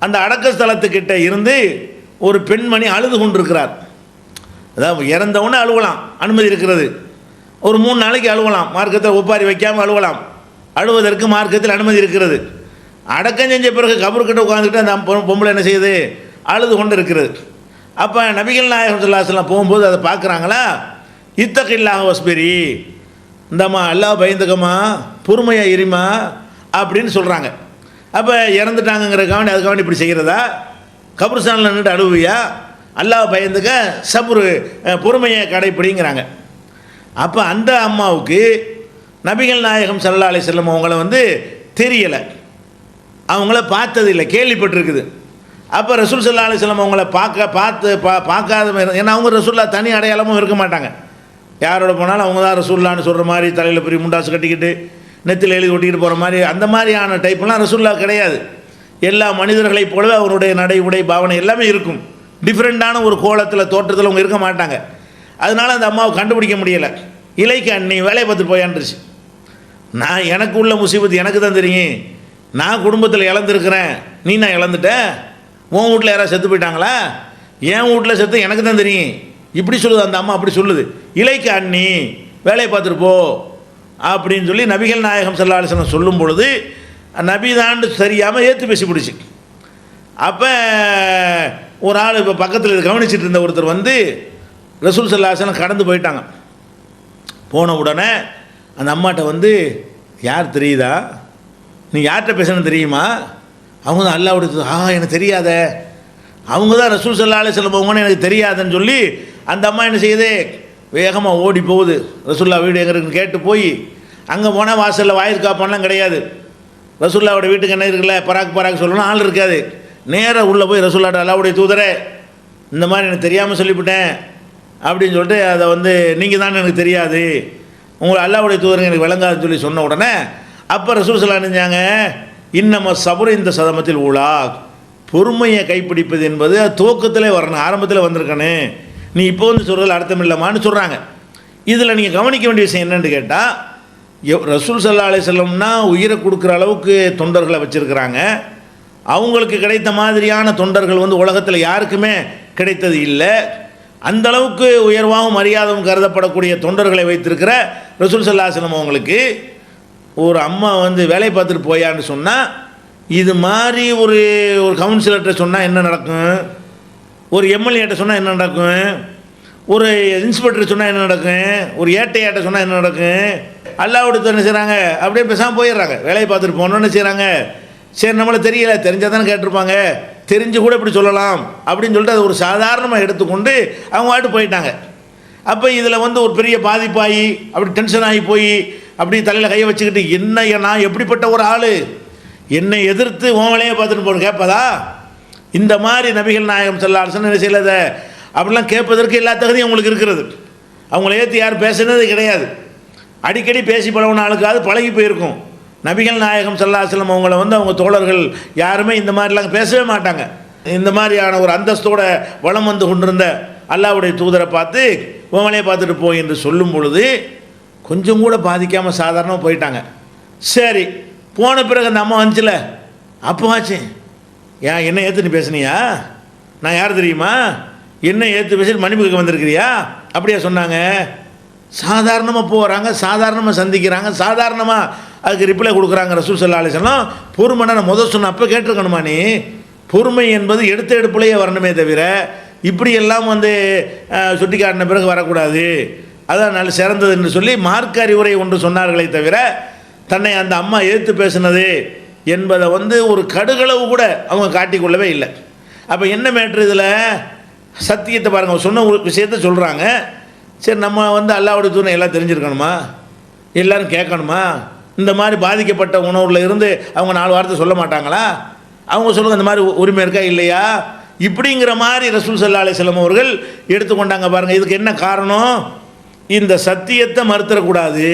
அந்த அடக்கஸ்தலத்துக்கிட்ட இருந்து ஒரு பெண்மணி அழுது கொண்டிருக்கிறார். அதாவது இறந்தவொன்னே அழுவலாம், அனுமதி இருக்கிறது. ஒரு 3 நாளைக்கு அழுவலாம், மார்க்கத்தில் ஒப்பாரி வைக்காமல் அழுவலாம், அழுவதற்கு மார்க்கத்தில் அனுமதி இருக்கிறது. அடக்கம் செஞ்ச பிறகு கபருக்கிட்ட உட்காந்துக்கிட்டு அந்த பொம்பளை என்ன செய்யுது, அழுது கொண்டு இருக்கிறது. அப்போ நபிகள் நாயகம் ஸல்லல்லாஹு அலைஹி வஸல்லம் போகும்போது அதை பார்க்குறாங்களா, இத்தகில்லாஹ் வஸ்பிரி, இந்தம்மா அல்லாஹ் பயந்துக்கம்மா, பொறுமையாக இருமா அப்படின்னு சொல்கிறாங்க. அப்போ இறந்துட்டாங்கிறக்காண்டி அதுக்காண்டி இப்படி செய்கிறதா, கபர்ஸ்தானில் நின்றுட்டு அழுவியா, அல்லாஹ் பயந்துக்க, சபுரு பொறுமையை கடைப்பிடிங்கிறாங்க. அப்போ அந்த அம்மாவுக்கு நபிகள் நாயகம் ஸல்லல்லாஹு அலைஹி வஸல்லம் அவங்கள வந்து தெரியலை, அவங்கள பார்த்ததில்லை, கேள்விப்பட்டிருக்குது. அப்போ ரசூல் ஸல்லல்லாஹு அலைஹி வஸல்லம் அவங்கள பார்க்காத, ஏன்னா அவங்க ரசூல்லா தனி அடையாளமும் இருக்க மாட்டாங்க. யாரோட போனாலும் அவங்க தான் ரசூல்லான்னு சொல்கிற மாதிரி தலையில் பெரிய முண்டாசு கட்டிக்கிட்டு நெத்தியில் எழுதி ஒட்டிக்கிட்டு போகிற மாதிரி அந்த மாதிரியான டைப்லாம் ரசூல்லா கிடையாது. எல்லா மனிதர்களைப் போலவே அவருடைய நடை உடை பாவனை எல்லாமே இருக்கும். டிஃப்ரெண்ட்டான ஒரு கோலத்தில் தோற்றத்தில் அவங்க இருக்க மாட்டாங்க. அதனால் அந்த அம்மாவை கண்டுபிடிக்க முடியலை. இலைக்கு அண்ணி வேலையை பார்த்துட்டு போயான்ருச்சு. நான் எனக்கு உள்ள முசீபத்து எனக்கு தான் தெரியும், நான் குடும்பத்தில் இழந்துருக்கிறேன், நீ நான் இழந்துட்டேன், உன் வீட்டில் யாராவது செத்து போயிட்டாங்களா, என் வீட்டில் செத்து எனக்கு தான் தெரியும், இப்படி சொல்லுது அந்த அம்மா. அப்படி சொல்லுது, இலைக்கு அண்ணி வேலையை பார்த்துட்டு போ அப்படின்னு சொல்லி நபிகள் நாயகம் ஸல்லல்லாஹு அலைஹி வஸல்லம் சொல்லும் பொழுது நபிதான்னு தெரியாமல் ஏற்று பேசி பிடிச்சி. அப்போ ஒரு ஆள் இப்போ பக்கத்தில் கவனிச்சிட்டு இருந்த ஒருத்தர் வந்து ரசூல் ஸல்லல்லாஹு அலைஹி வஸல்லம் கடந்து போயிட்டாங்க. போன உடனே அந்த அம்மாட்ட வந்து, யார் தெரியுதா, நீ யார்கிட்ட பேசணும்னு தெரியுமா, அவங்க தான் அல்லாஹ்வுடைய, எனக்கு தெரியாத, அவங்க தான் ரசூல் ஸல்லல்லாஹு அலைஹி வஸல்லம் அவங்கன்னு எனக்கு தெரியாதுன்னு சொல்லி அந்த அம்மா என்ன செய்யுது, வேகமாக ஓடி போகுது. ரசூல்லா வீடு எங்கே இருக்குன்னு கேட்டு போய் அங்கே போனால் வாசலில் வாயிற்காப்பான்லாம் கிடையாது, ரசூல்லாவோட வீட்டுக்கு என்ன இருக்குல்ல பராக் சொல்லணும் ஆள் இருக்காது. நேராக உள்ளே போய் ரசூல்லாட்ட, அல்லாஹ்வுடைய தூதரே இந்த மாதிரி எனக்கு தெரியாமல் சொல்லிவிட்டேன் அப்படின்னு சொல்லிட்டு, அதை வந்து நீங்கள் தான் எனக்கு தெரியாது, உங்களை அல்லாஹ்வுடைய தூதரை எனக்கு விளங்காதுன்னு சொல்லி சொன்ன உடனே அப்போ ரசூல் ஸல்லல்லாஹு அலைஹி வஸல்லம் நினைஞ்சாங்க, இன்னம சபுர் இந்த சதமத்தில் ஊழா, பொறுமையை கைப்பிடிப்பது என்பது அது துவக்கத்திலே வரணும், ஆரம்பத்தில் வந்திருக்கணும். நீ இப்போ வந்து சொல்கிறதுல அர்த்தம் இல்லைம்மான்னு சொல்கிறாங்க. இதில் நீங்கள் கவனிக்க வேண்டிய விஷயம் என்னென்னு கேட்டால், ரசூல் ஸல்லல்லாஹு அலைஹி வஸல்லம்னா உயிரை கொடுக்குற அளவுக்கு தொண்டர்களை வச்சுருக்கிறாங்க. அவங்களுக்கு கிடைத்த மாதிரியான தொண்டர்கள் வந்து உலகத்தில் யாருக்குமே கிடைத்தது இல்லை. அந்த அளவுக்கு உயர்வாகவும் மரியாதையும் கருதப்படக்கூடிய தொண்டர்களை வைத்திருக்கிற ரசூல் ஸல்லல்லாஹு அலைஹி வஸல்லம் அவங்களுக்கு ஒரு அம்மா வந்து வேலையை பார்த்துட்டு போயான்னு சொன்னால், இது மாதிரி ஒரு கவுன்சிலர்கிட்ட சொன்னால் என்ன நடக்கும், ஒரு எம்எல்ஏட்ட சொன்னால் என்ன நடக்கும், ஒரு இன்ஸ்பெக்டர் சொன்னால் என்ன நடக்கும், ஒரு ஏட்டையாட்ட சொன்னால் என்ன நடக்கும், அல்லாஹ்வுடைய என்ன செய்கிறாங்க, அப்படியே பேசாமல் போயிடுறாங்க. வேலையை பார்த்துட்டு போனோன்னு செய்கிறாங்க. சரி, நம்மளை தெரியல, தெரிஞ்சால் தானே கேட்டிருப்பாங்க, தெரிஞ்சு கூட இப்படி சொல்லலாம் அப்படின்னு சொல்லிட்டு அது ஒரு சாதாரணமாக எடுத்துக்கொண்டு அவங்க வாட்டு போயிட்டாங்க. அப்போ இதில் வந்து ஒரு பெரிய பாதிப்பாகி அப்படி டென்ஷன் ஆகி போய் அப்படி தலையில் கையை வச்சுக்கிட்டு, என்ன நான் எப்படிப்பட்ட ஒரு ஆள், என்னை எதிர்த்து உன் வேலையை பார்த்துட்டு போகணும் கேட்பதா? இந்த மாதிரி நபிகள் நாயகம் ஸல்லல்லாஹு அலைஹி வஸல்லம் என்ன செய்யலை, அப்படிலாம் கேட்பதற்கு எல்லா தகுதியும் அவங்களுக்கு இருக்கிறது. அவங்கள ஏற்றி யாரும் பேசுனது கிடையாது. அடிக்கடி பேசி பழகின ஆளுக்காவது பழகி போயிருக்கும். நபிகள் நாயகம் ஸல்லல்லாஹு அலைஹி வஸல்லம் அவங்கள வந்து அவங்க தோழர்கள் யாருமே இந்த மாதிரிலாம் பேசவே மாட்டாங்க. இந்த மாதிரியான ஒரு அந்தஸ்தோட வளம் வந்து கொண்டிருந்த அல்லாஹ்வுடைய தூதரை பார்த்து உன் வேலையை பார்த்துட்டு போய் என்று சொல்லும் பொழுது கொஞ்சம் கூட பாதிக்காமல் சாதாரணமாக போயிட்டாங்க. சரி, போன பிறகு அந்த அம்மா வந்துச்சுல, அப்போ ஆச்சு, ஏன் என்ன ஏற்று நீ பேசுனியா, நான் யார் தெரியுமா, என்ன ஏற்று பேசி மன்னிப்பு கேட்க வந்திருக்கிறியா, அப்படியா சொன்னாங்க. சாதாரணமாக போகிறாங்க, சாதாரணமாக சந்திக்கிறாங்க, சாதாரணமாக அதுக்கு ரிப்ளை கொடுக்குறாங்க. ரசூல் ஸல்லல்லாஹு அலைஹி வஸல்லம் பொறுமைனா நான் முதல் சொன்ன அப்போ கேட்டிருக்கணுமா நீ? பொறுமை என்பது எடுத்த எடுப்புலையே வரணுமே தவிர இப்படியெல்லாம் வந்து சுட்டி காட்டின பிறகு வரக்கூடாது. அதான் நல்ல சிறந்தது என்று சொல்லி மார்க்க அறிவுரை ஒன்று சொன்னார்களே தவிர தன்னை அந்த அம்மா எதிர்த்து பேசுனது என்பதை வந்து ஒரு கடுகளவு கூட அவங்க காட்டிக்கொள்ளவே இல்லை. அப்போ என்ன மேட்ரு இதில்? சத்தியத்தை பாருங்கள், சொன்ன விஷயத்த சொல்கிறாங்க. சரி, நம்ம வந்து அல்லாஹ்வுடைய தூதரை எல்லாம் தெரிஞ்சிருக்கணுமா, எல்லோரும் கேட்கணுமா? இந்த மாதிரி பாதிக்கப்பட்ட உணவுல இருந்து அவங்க 4 வார்த்தை சொல்ல மாட்டாங்களா? அவங்க சொல்லுங்க, இந்த மாதிரி உரிமை இருக்கா இல்லையா? இப்படிங்கிற மாதிரி ரசூல் ஸல்லல்லாஹு அலைஹி வஸல்லம் அவர்கள் எடுத்துக்கொண்டாங்க. பாருங்கள், இதுக்கு என்ன காரணம்? இந்த சத்தியத்தை மறுத்துடக்கூடாது,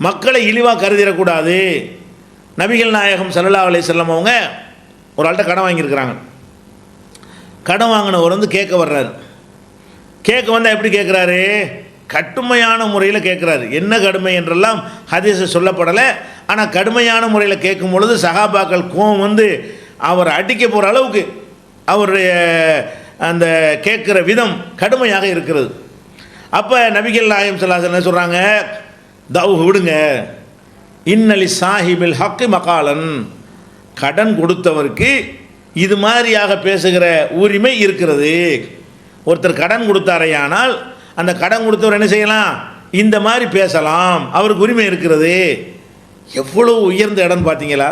மக்களை இழிவாக கருதிடக்கூடாது. நபிகள் நாயகம் ஸல்லல்லாஹு அலைஹி வஸல்லம் அவங்க ஒரு ஆள்கிட்ட கடன் வாங்கியிருக்கிறாங்க. கடன் வாங்கினவர் வந்து கேட்க வர்றாரு. கேட்க வந்தால் எப்படி கேட்குறாரு? கடுமையான முறையில் கேட்குறாரு. என்ன கடுமை என்றெல்லாம் ஹதீஸை சொல்லப்படலை. ஆனால் கடுமையான முறையில் கேட்கும் பொழுது சஹாபாக்கள் கோவம் வந்து அவர் அடிக்க போகிற அளவுக்கு அவருடைய அந்த கேட்குற விதம் கடுமையாக இருக்கிறது. அப்போ நபிகள் நாயகம் ஸல்லல்லாஹு அலைஹி வஸல்லம் என்ன சொல்கிறாங்க? தவ் விடுங்க, இன்னலி சாஹிபில் ஹக்கு மகாலன், கடன் கொடுத்தவருக்கு இது மாதிரியாக பேசுகிற உரிமை இருக்கிறது. ஒருத்தர் கடன் கொடுத்தாரையானால் அந்த கடன் கொடுத்தவர் என்ன செய்யலாம்? இந்த மாதிரி பேசலாம், அவருக்கு உரிமை இருக்கிறது. எவ்வளோ உயர்ந்த இடம் பார்த்தீங்களா?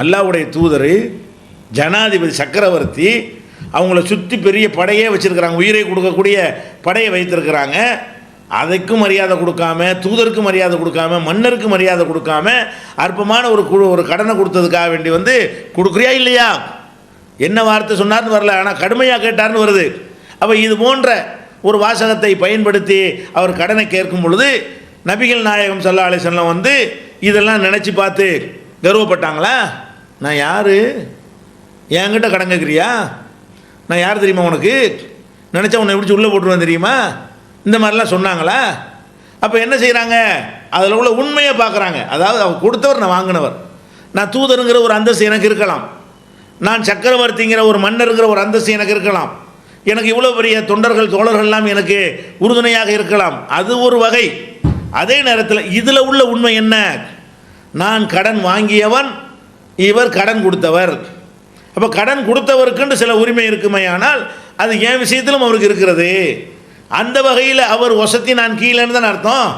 அல்லாஹ்வுடைய தூதர், ஜனாதிபதி, சக்கரவர்த்தி, அவங்கள சுற்றி பெரிய படையே வச்சுருக்கிறாங்க, உயிரை கொடுக்கக்கூடிய படையை வைத்திருக்கிறாங்க. அதுக்கும் மரியாதை கொடுக்காம, தூதருக்கு மரியாதை கொடுக்காம, மன்னருக்கு மரியாதை கொடுக்காம அற்பமான ஒரு கடனை கொடுத்ததுக்காக வேண்டி வந்து கொடுக்குறியா இல்லையா? என்ன வார்த்தை சொன்னார்னு வரல, ஆனால் கடுமையாக கேட்டார்னு வருது. அப்போ இது போன்ற ஒரு வாசகத்தை பயன்படுத்தி அவர் கடனை கேட்கும் பொழுது நபிகள் நாயகம் ஸல்லல்லாஹு அலைஹி வஸல்லம் வந்து இதெல்லாம் நினச்சி பார்த்து கர்வப்பட்டாங்களா? நான் யார், என்கிட்ட கடன் கேட்குறியா, நான் யார் தெரியுமா உனக்கு, நினச்சா உன்னை பிடிச்சி உள்ளே போட்டுருவேன் தெரியுமா, இந்த மாதிரிலாம் சொன்னாங்களா? அப்போ என்ன செய்கிறாங்க? அதில் உள்ள உண்மையை பார்க்குறாங்க. அதாவது அவர் கொடுத்தவர், நான் வாங்கினவர், நான் தூதருங்கிற ஒரு அந்தஸ்து எனக்கு இருக்கலாம், நான் சக்கரவர்த்திங்கிற ஒரு மன்னருங்கிற ஒரு அந்தஸ்து எனக்கு இருக்கலாம், எனக்கு இவ்வளோ பெரிய தொண்டர்கள் தோழர்கள்லாம் எனக்கு உறுதுணையாக இருக்கலாம், அது ஒரு வகை. அதே நேரத்தில் இதில் உள்ள உண்மை என்ன? நான் கடன் வாங்கியவன், இவர் கடன் கொடுத்தவர். அப்போ கடன் கொடுத்தவருக்குன்னு சில உரிமை இருக்குமையானால் அது என் விஷயத்திலும் அவருக்கு இருக்கிறது. அந்த வகையில் அவர் வசதி நான் கீழேன்னு தான் அர்த்தம்.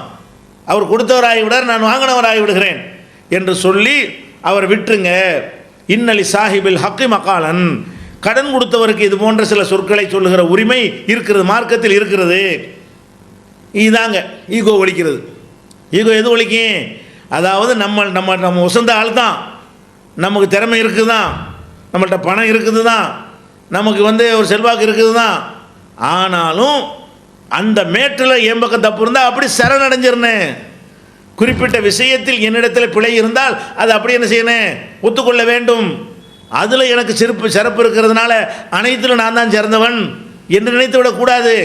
அவர் கொடுத்தவராகி விடார், நான் வாங்கினவராகி விடுகிறேன் என்று சொல்லி அவர் விட்டுருங்க. இன்னலி சாஹிபில் ஹக்கி மகாலன், கடன் கொடுத்தவருக்கு இது போன்ற சில சொற்களை சொல்லுகிற உரிமை இருக்கிறது, மார்க்கத்தில் இருக்கிறது. இதுதாங்க ஈகோ ஒழிக்கிறது. ஈகோ எது ஒழிக்கும்? அதாவது நம்ம நம்ம நம்ம உசந்த ஆள் தான், நமக்கு திறமை இருக்குது தான், நம்மள்கிட்ட பணம் இருக்குது தான், நமக்கு வந்து ஒரு செல்வாக்கு இருக்குது தான், ஆனாலும் அந்த மேட்டில் என் பக்கம் தப்பு இருந்தால் அப்படி சரணடைஞ்சிருந்தேன். குறிப்பிட்ட விஷயத்தில் என்னிடத்தில் பிழை இருந்தால் அது அப்படி என்ன செய்யணும்? ஒத்துக்கொள்ள வேண்டும். அதில் எனக்கு சிறப்பு இருக்கிறதுனால அனைத்திலும் நான் தான் சிறந்தவன் என்று நினைத்து விடக்கூடாது.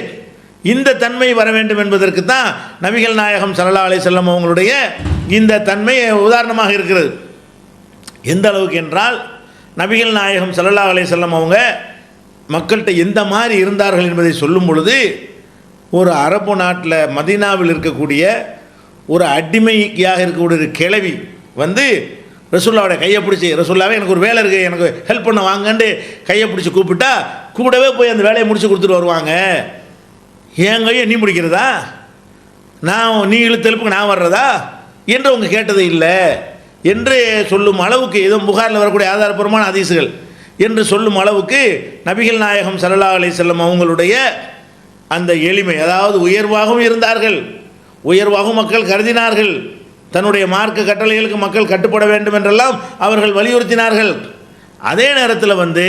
இந்த தன்மை வர வேண்டும் என்பதற்கு தான் நபிகள் நாயகம் ஸல்லல்லாஹு அலைஹி வஸல்லம் அவங்களுடைய இந்த தன்மை உதாரணமாக இருக்கிறது. எந்த அளவுக்கு என்றால் நபிகள் நாயகம் ஸல்லல்லாஹு அலைஹி வஸல்லம் அவங்க மக்கள்கிட்ட எந்த மாதிரி இருந்தார்கள் என்பதை சொல்லும் பொழுது, ஒரு அரபு நாட்டில் மதீனாவில் இருக்கக்கூடிய ஒரு அடிமையாக இருக்கக்கூடிய ஒரு கிழவி வந்து ரசூல்லாவோட கையை பிடிச்சி, ரசூல்லாவே எனக்கு ஒரு வேலை இருக்குது, எனக்கு ஹெல்ப் பண்ண வாங்கன்னு கையை பிடிச்சி கூப்பிட்டா கூடவே போய் அந்த வேலையை முடிச்சு கொடுத்துட்டு வருவாங்க. என் கையை நீ முடிக்கிறதா, நீ இழுத்தெழுப்புக்கு நான் வர்றதா என்று அவங்க கேட்டது இல்லை என்று சொல்லும் அளவுக்கு, ஏதோ புகாரில் வரக்கூடிய ஆதாரபூர்வமான ஹதீஸுகள் என்று சொல்லும் அளவுக்கு நபிகள் நாயகம் ஸல்லல்லாஹு அலைஹி வஸல்லம் அவங்களுடைய அந்த எளிமை, அதாவது உயர்வாகவும் இருந்தார்கள், உயர்வாகவும் மக்கள் கருதினார்கள், தன்னுடைய மார்க்க கட்டளைகளுக்கு மக்கள் கட்டுப்பட வேண்டும் என்றெல்லாம் அவர்கள் வலியுறுத்தினார்கள். அதே நேரத்தில் வந்து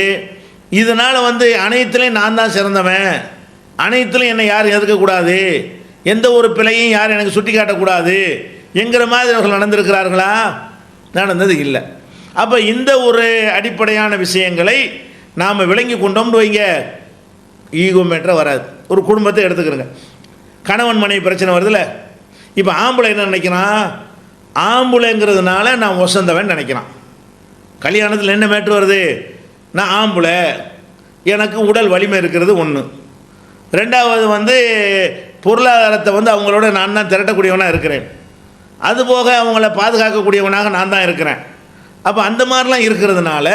இதனால் வந்து அனைத்துலேயும் நான் தான் சிறந்தவன், அனைத்துலையும் என்னை யாரும் எதிர்க்கக்கூடாது, எந்த ஒரு பிழையும் யாரும் எனக்கு சுட்டி காட்டக்கூடாது என்கிற மாதிரி அவர்கள் நடந்திருக்கிறார்களா? நடந்தது இல்லை. அப்போ இந்த ஒரு அடிப்படையான விஷயங்களை நாம் விளங்கி கொண்டோம்னு வைங்க, ஈகோ மேட்டர் வராது. ஒரு குடும்பத்தை எடுத்துக்கிறோங்க, கணவன் மனைவி பிரச்சனை வருதுல்ல. இப்போ ஆம்பளை என்ன நினைக்கிறான், ஆம்பளைங்கிறதுனால நான் ஒசந்தவன் நினைக்கிறான். கல்யாணத்தில் என்ன மேட்ரு வருது, நான் ஆம்பளை, எனக்கு உடல் வலிமை இருக்கிறது ஒன்று. ரெண்டாவது வந்து பொருளாதாரத்தை வந்து அவங்களோட நான் தான் திரட்டக்கூடியவனாக இருக்கிறேன், அதுபோக அவங்கள பாதுகாக்கக்கூடியவனாக நான் தான் இருக்கிறேன். அப்போ அந்த மாதிரிலாம் இருக்கிறதுனால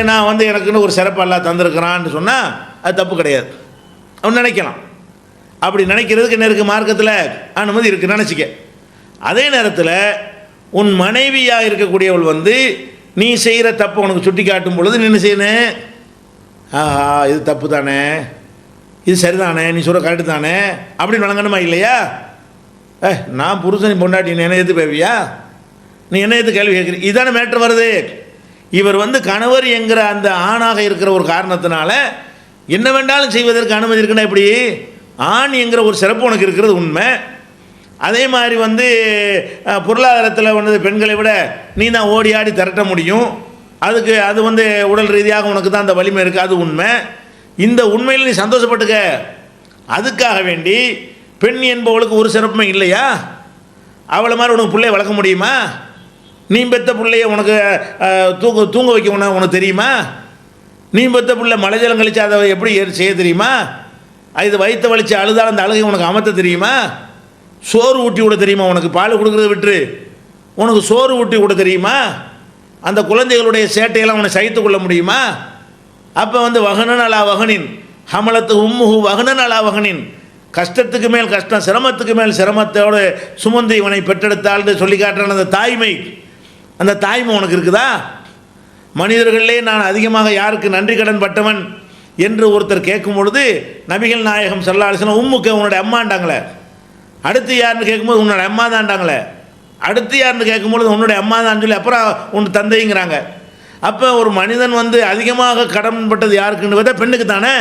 நான் வந்து எனக்குன்னு ஒரு சிறப்பெல்லாம் தந்திருக்கிறான்னு சொன்னால் அது தப்பு கிடையாது, அவன் நினைக்கலாம். அப்படி நினைக்கிறதுக்கு என்ன இருக்குது, மார்க்கத்தில் அனுமதி இருக்குது, நினச்சிக்க. அதே நேரத்தில் உன் மனைவியாக இருக்கக்கூடியவள் வந்து நீ செய்கிற தப்பை உனக்கு சுட்டி காட்டும் பொழுது நீ என்ன செய்யணும், ஆஹா இது தப்பு தானே, இது சரிதானே, நீ சொல்கிற கரெக்டு தானே அப்படின்னு வழங்கணுமா இல்லையா? நான் புருஷன் பொண்டாட்டி நீ என்ன எது பேவியா, நீ என்ன எது கேள்வி கேட்குறீ, இதான மேட்ரு வருது. இவர் வந்து கணவர் என்கிற அந்த ஆணாக இருக்கிற ஒரு காரணத்தினால என்ன வேண்டாலும் செய்வதற்கு அனுமதி இருக்குன்னா எப்படி, ஆண் என்கிற ஒரு சிறப்பு உனக்கு இருக்கிறது உண்மை. அதே மாதிரி வந்து பொருளாதாரத்தில் வந்து பெண்களை விட நீ தான் ஓடி ஆடி திரட்ட முடியும், அதுக்கு அது வந்து உடல் ரீதியாக உனக்கு தான் அந்த வலிமை இருக்குது, அது உண்மை. இந்த உண்மையில் நீ சந்தோஷப்பட்டுக்க. அதுக்காக வேண்டி பெண் என்பவளுக்கு ஒரு சிறப்புமே இல்லையா, அவளை மாதிரி உனக்கு பிள்ளைய வளர்க்க முடியுமா, நீ பெற்ற பிள்ளைய உனக்கு தூங்க வைக்க உனக்கு தெரியுமா, நீ பெற்ற பிள்ளை மலைஜலம் கழிச்சு அதை எப்படி செய்ய தெரியுமா, இது வயிற்ற வலிச்சு அழுதால் அந்த அழுகை உனக்கு அமர்த்த தெரியுமா, சோறு ஊட்டி விட தெரியுமா, உனக்கு பால் கொடுக்குறத விட்டு உனக்கு சோறு ஊட்டி விட தெரியுமா, அந்த குழந்தைகளுடைய சேட்டையெல்லாம் உன்னை சகித்து கொள்ள முடியுமா? அப்போ வந்து வகனன் அலா வகனின் ஹமலத்து உம்முஹு வகனன் அலா வகனின், கஷ்டத்துக்கு மேல் கஷ்டம், சிரமத்துக்கு மேல் சிரமத்தோடு சுமந்து இவனை பெற்றெடுத்தாள்னு சொல்லி காட்டுறான். அந்த தாய்மை, அந்த தாய்மை உனக்கு இருக்குதா? மனிதர்களே நான் அதிகமாக யாருக்கு நன்றி கடன் பட்டவன் என்று ஒருத்தர் கேட்கும் பொழுது நபிகள் நாயகம் ஸல்லல்லாஹு அலைஹி வஸல்லம் உம்முக்கு உன்னோட அம்மாண்டாங்களே, அடுத்து யாருன்னு கேட்கும்போது உன்னோட அம்மா தான்டாங்களே, அடுத்து யாருன்னு கேட்கும்பொழுது உன்னுடைய அம்மா தான் சொல்லி அப்புறம் உன் தந்தைங்கிறாங்க. அப்போ ஒரு மனிதன் வந்து அதிகமாக கடன்பட்டது யாருக்குன்னு பார்த்தா பெண்ணுக்கு தானே.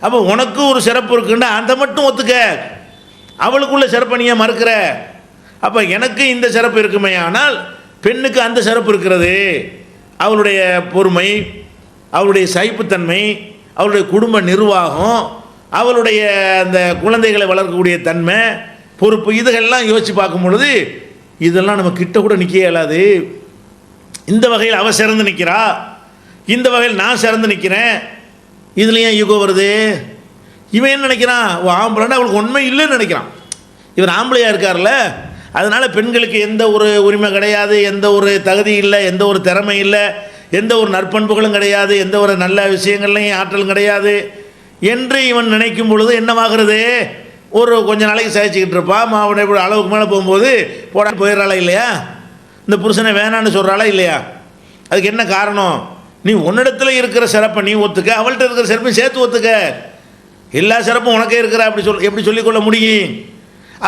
அப்போ உனக்கு ஒரு சிறப்பு இருக்குன்னா அந்த மட்டும் ஒத்துக்க, அவளுக்குள்ள சிறப்பை நீ மறுக்கிற. அப்போ எனக்கு இந்த சிறப்பு இருக்குமே, ஆனால் பெண்ணுக்கு அந்த சிறப்பு இருக்கிறது. அவளுடைய பொறுமை, அவளுடைய சகிப்புத்தன்மை, அவளுடைய குடும்ப நிர்வாகம், அவளுடைய அந்த குழந்தைகளை வளர்க்கக்கூடிய தன்மை, பொறுப்பு, இதுகள்லாம் யோசித்து பார்க்கும் பொழுது இதெல்லாம் நம்ம கிட்ட கூட நிற்க இயலாது. இந்த வகையில் அவள் சிறந்து நிற்கிறா, இந்த வகையில் நான் சிறந்து நிற்கிறேன், இதில் ஏன் ஈகோ வருது? இவன் என்ன நினைக்கிறான், ஆம்பளைன்னா அவளுக்கு உண்மை இல்லைன்னு நினைக்கிறான். இவர் ஆம்பளையாக இருக்கார்ல, அதனால் பெண்களுக்கு எந்த ஒரு உரிமை கிடையாது, எந்த ஒரு தகுதி இல்லை, எந்த ஒரு திறமை இல்லை, எந்த ஒரு நற்பண்புகளும் கிடையாது, எந்த ஒரு நல்ல விஷயங்கள்லையும் ஆற்றலும் கிடையாது என்று இவன் நினைக்கும் பொழுது என்னவாகிறது, ஒரு கொஞ்ச நாளைக்கு சகிச்சுக்கிட்டு இருப்பான். அவனை இப்படி அளவுக்கு மேலே போகும்போது போயிடுறாளா இல்லையா, இந்த புருஷனை வேணான்னு சொல்கிறாளா இல்லையா? அதுக்கு என்ன காரணம்? நீ உன்னிடத்தில் இருக்கிற சிறப்பை நீ ஒத்துக்க, அவள்கிட்ட இருக்கிற சிறப்பையும் சேர்த்து ஒத்துக்க. எல்லா சிறப்பும் உனக்கே இருக்கிற எப்படி சொல்லிக்கொள்ள முடியும்?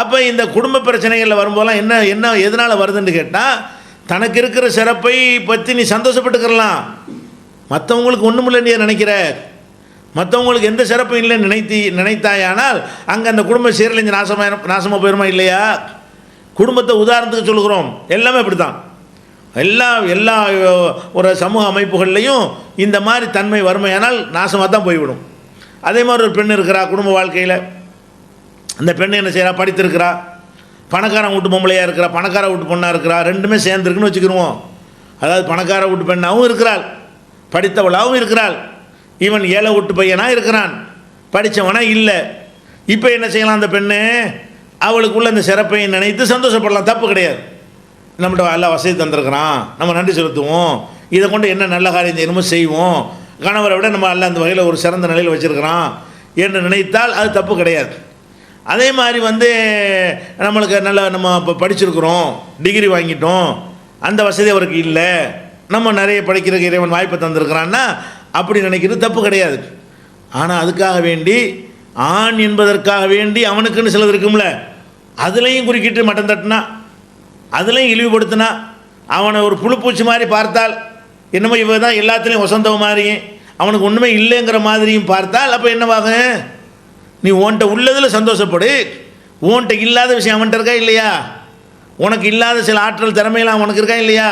அப்போ இந்த குடும்ப பிரச்சனைகளில் வரும்போதெல்லாம் என்ன எதனால் வருதுன்னு கேட்டால், தனக்கு இருக்கிற சிறப்பை பற்றி நீ சந்தோஷப்பட்டுக்கிறலாம், மற்றவங்களுக்கு ஒன்றும் இல்லைன்னு நினைக்கிற, மற்றவங்களுக்கு எந்த சிறப்பும் இல்லைன்னு நினைத்தாயானால் அங்கே அந்த குடும்ப சீரழிஞ்சு நாசமாக போயிருமா இல்லையா? குடும்பத்தை உதாரணத்துக்கு சொல்லுகிறோம், எல்லாமே இப்படி தான். எல்லா எல்லா ஒரு சமூக அமைப்புகள்லையும் இந்த மாதிரி தன்மை வறுமையானால் நாசமாக தான் போய்விடும். அதே மாதிரி ஒரு பெண் இருக்கிறா குடும்ப வாழ்க்கையில், அந்த பெண் என்ன செய்கிறா, படித்திருக்கிறா, பணக்காரன் வீட்டு பொம்பளையாக இருக்கிறா, பணக்கார வீட்டு பொண்ணாக இருக்கிறா, ரெண்டுமே சேர்ந்துருக்குன்னு வச்சுக்கிடுவோம். அதாவது பணக்கார வீட்டு பெண்ணாகவும் இருக்கிறாள், படித்தவளாகவும் இருக்கிறாள், இவன் ஏழை வீட்டு பையனாக இருக்கிறான், படித்தவனா இல்லை. இப்போ என்ன செய்யலாம், அந்த பெண்ணு அவளுக்குள்ள அந்த சிறப்பை நினைத்து சந்தோஷப்படலாம், தப்பு கிடையாது. நம்மகிட்ட எல்லா வசதி தந்திருக்கிறான், நம்ம நன்றி செலுத்துவோம், இதை கொண்டு என்ன நல்ல காரியம் செய்யணுமோ செய்வோம், கணவரை விட நம்ம எல்லாம் அந்த வகையில் ஒரு சிறந்த நிலையில் வச்சுருக்கிறான் என்று நினைத்தால் அது தப்பு கிடையாது. அதே மாதிரி நம்மளுக்கு நல்லா நம்ம இப்போ படிச்சிருக்கிறோம், டிகிரி வாங்கிட்டோம், அந்த வசதி அவருக்கு இல்லை, நம்ம நிறைய படிக்கிறதுக்கு இறைவன் வாய்ப்பை தந்திருக்கிறான்னா அப்படி நினைக்கிறது தப்பு கிடையாது. ஆனால் அதுக்காக வேண்டி ஆண் என்பதற்காக வேண்டி அவனுக்குன்னு சிலது இருக்கும்ல, அதுலேயும் குறுக்கிட்டு மட்டம் தட்டினா, அதுலேயும் இழிவுபடுத்தினா, அவனை ஒரு புழுப்பூச்சி மாதிரி பார்த்தால், என்னமோ இவ தான் எல்லாத்துலேயும் வசந்தவ மாதிரியும் அவனுக்கு ஒன்றுமே இல்லைங்கிற மாதிரியும் பார்த்தால் அப்போ என்னவாக, நீ உன்கிட்ட உள்ளதில் சந்தோஷப்படு, உன்கிட்ட இல்லாத விஷயம் அவன்கிட்ட இருக்கா இல்லையா, உனக்கு இல்லாத சில ஆற்றல் திறமையெல்லாம் அவனுக்கு இருக்கா இல்லையா.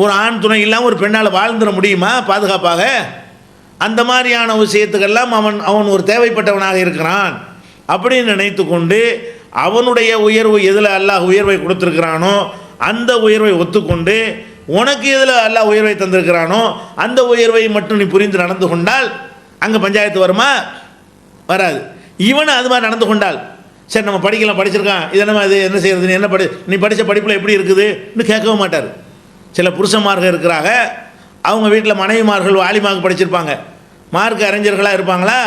ஒரு ஆண் துணை இல்லாமல் ஒரு பெண்ணால் வாழ்ந்துட முடியுமா பாதுகாப்பாக? அந்த மாதிரியான விஷயத்துக்கெல்லாம் அவன் ஒரு தேவைப்பட்டவனாக இருக்கிறான் அப்படின்னு நினைத்து கொண்டு அவனுடைய உயர்வு எதில் அல்லாஹ் உயர்வை கொடுத்துருக்கிறானோ அந்த உயர்வை ஒத்துக்கொண்டு, உனக்கு எதில் அல்லாஹ் உயர்வை தந்திருக்கிறானோ அந்த உயர்வை மட்டும் நீ புரிந்து நடந்து கொண்டால் அங்கே பஞ்சாயத்து வருமா? வராது. இவனை அது மாதிரி நடந்து கொண்டால், சரி நம்ம படிக்கலாம், படிச்சிருக்கான், இது நம்ம அது என்ன செய்கிறது, நீ என்ன நீ படித்த படிப்பில் எப்படி இருக்குதுன்னு கேட்கவும் மாட்டார். சில புருஷன்மார்கள் இருக்கிறாங்க, அவங்க வீட்டில் மனைவிமார்கள் வாலிமார்க்கு படிச்சிருப்பாங்க, மார்க் அறிஞர்களாக இருப்பாங்களா,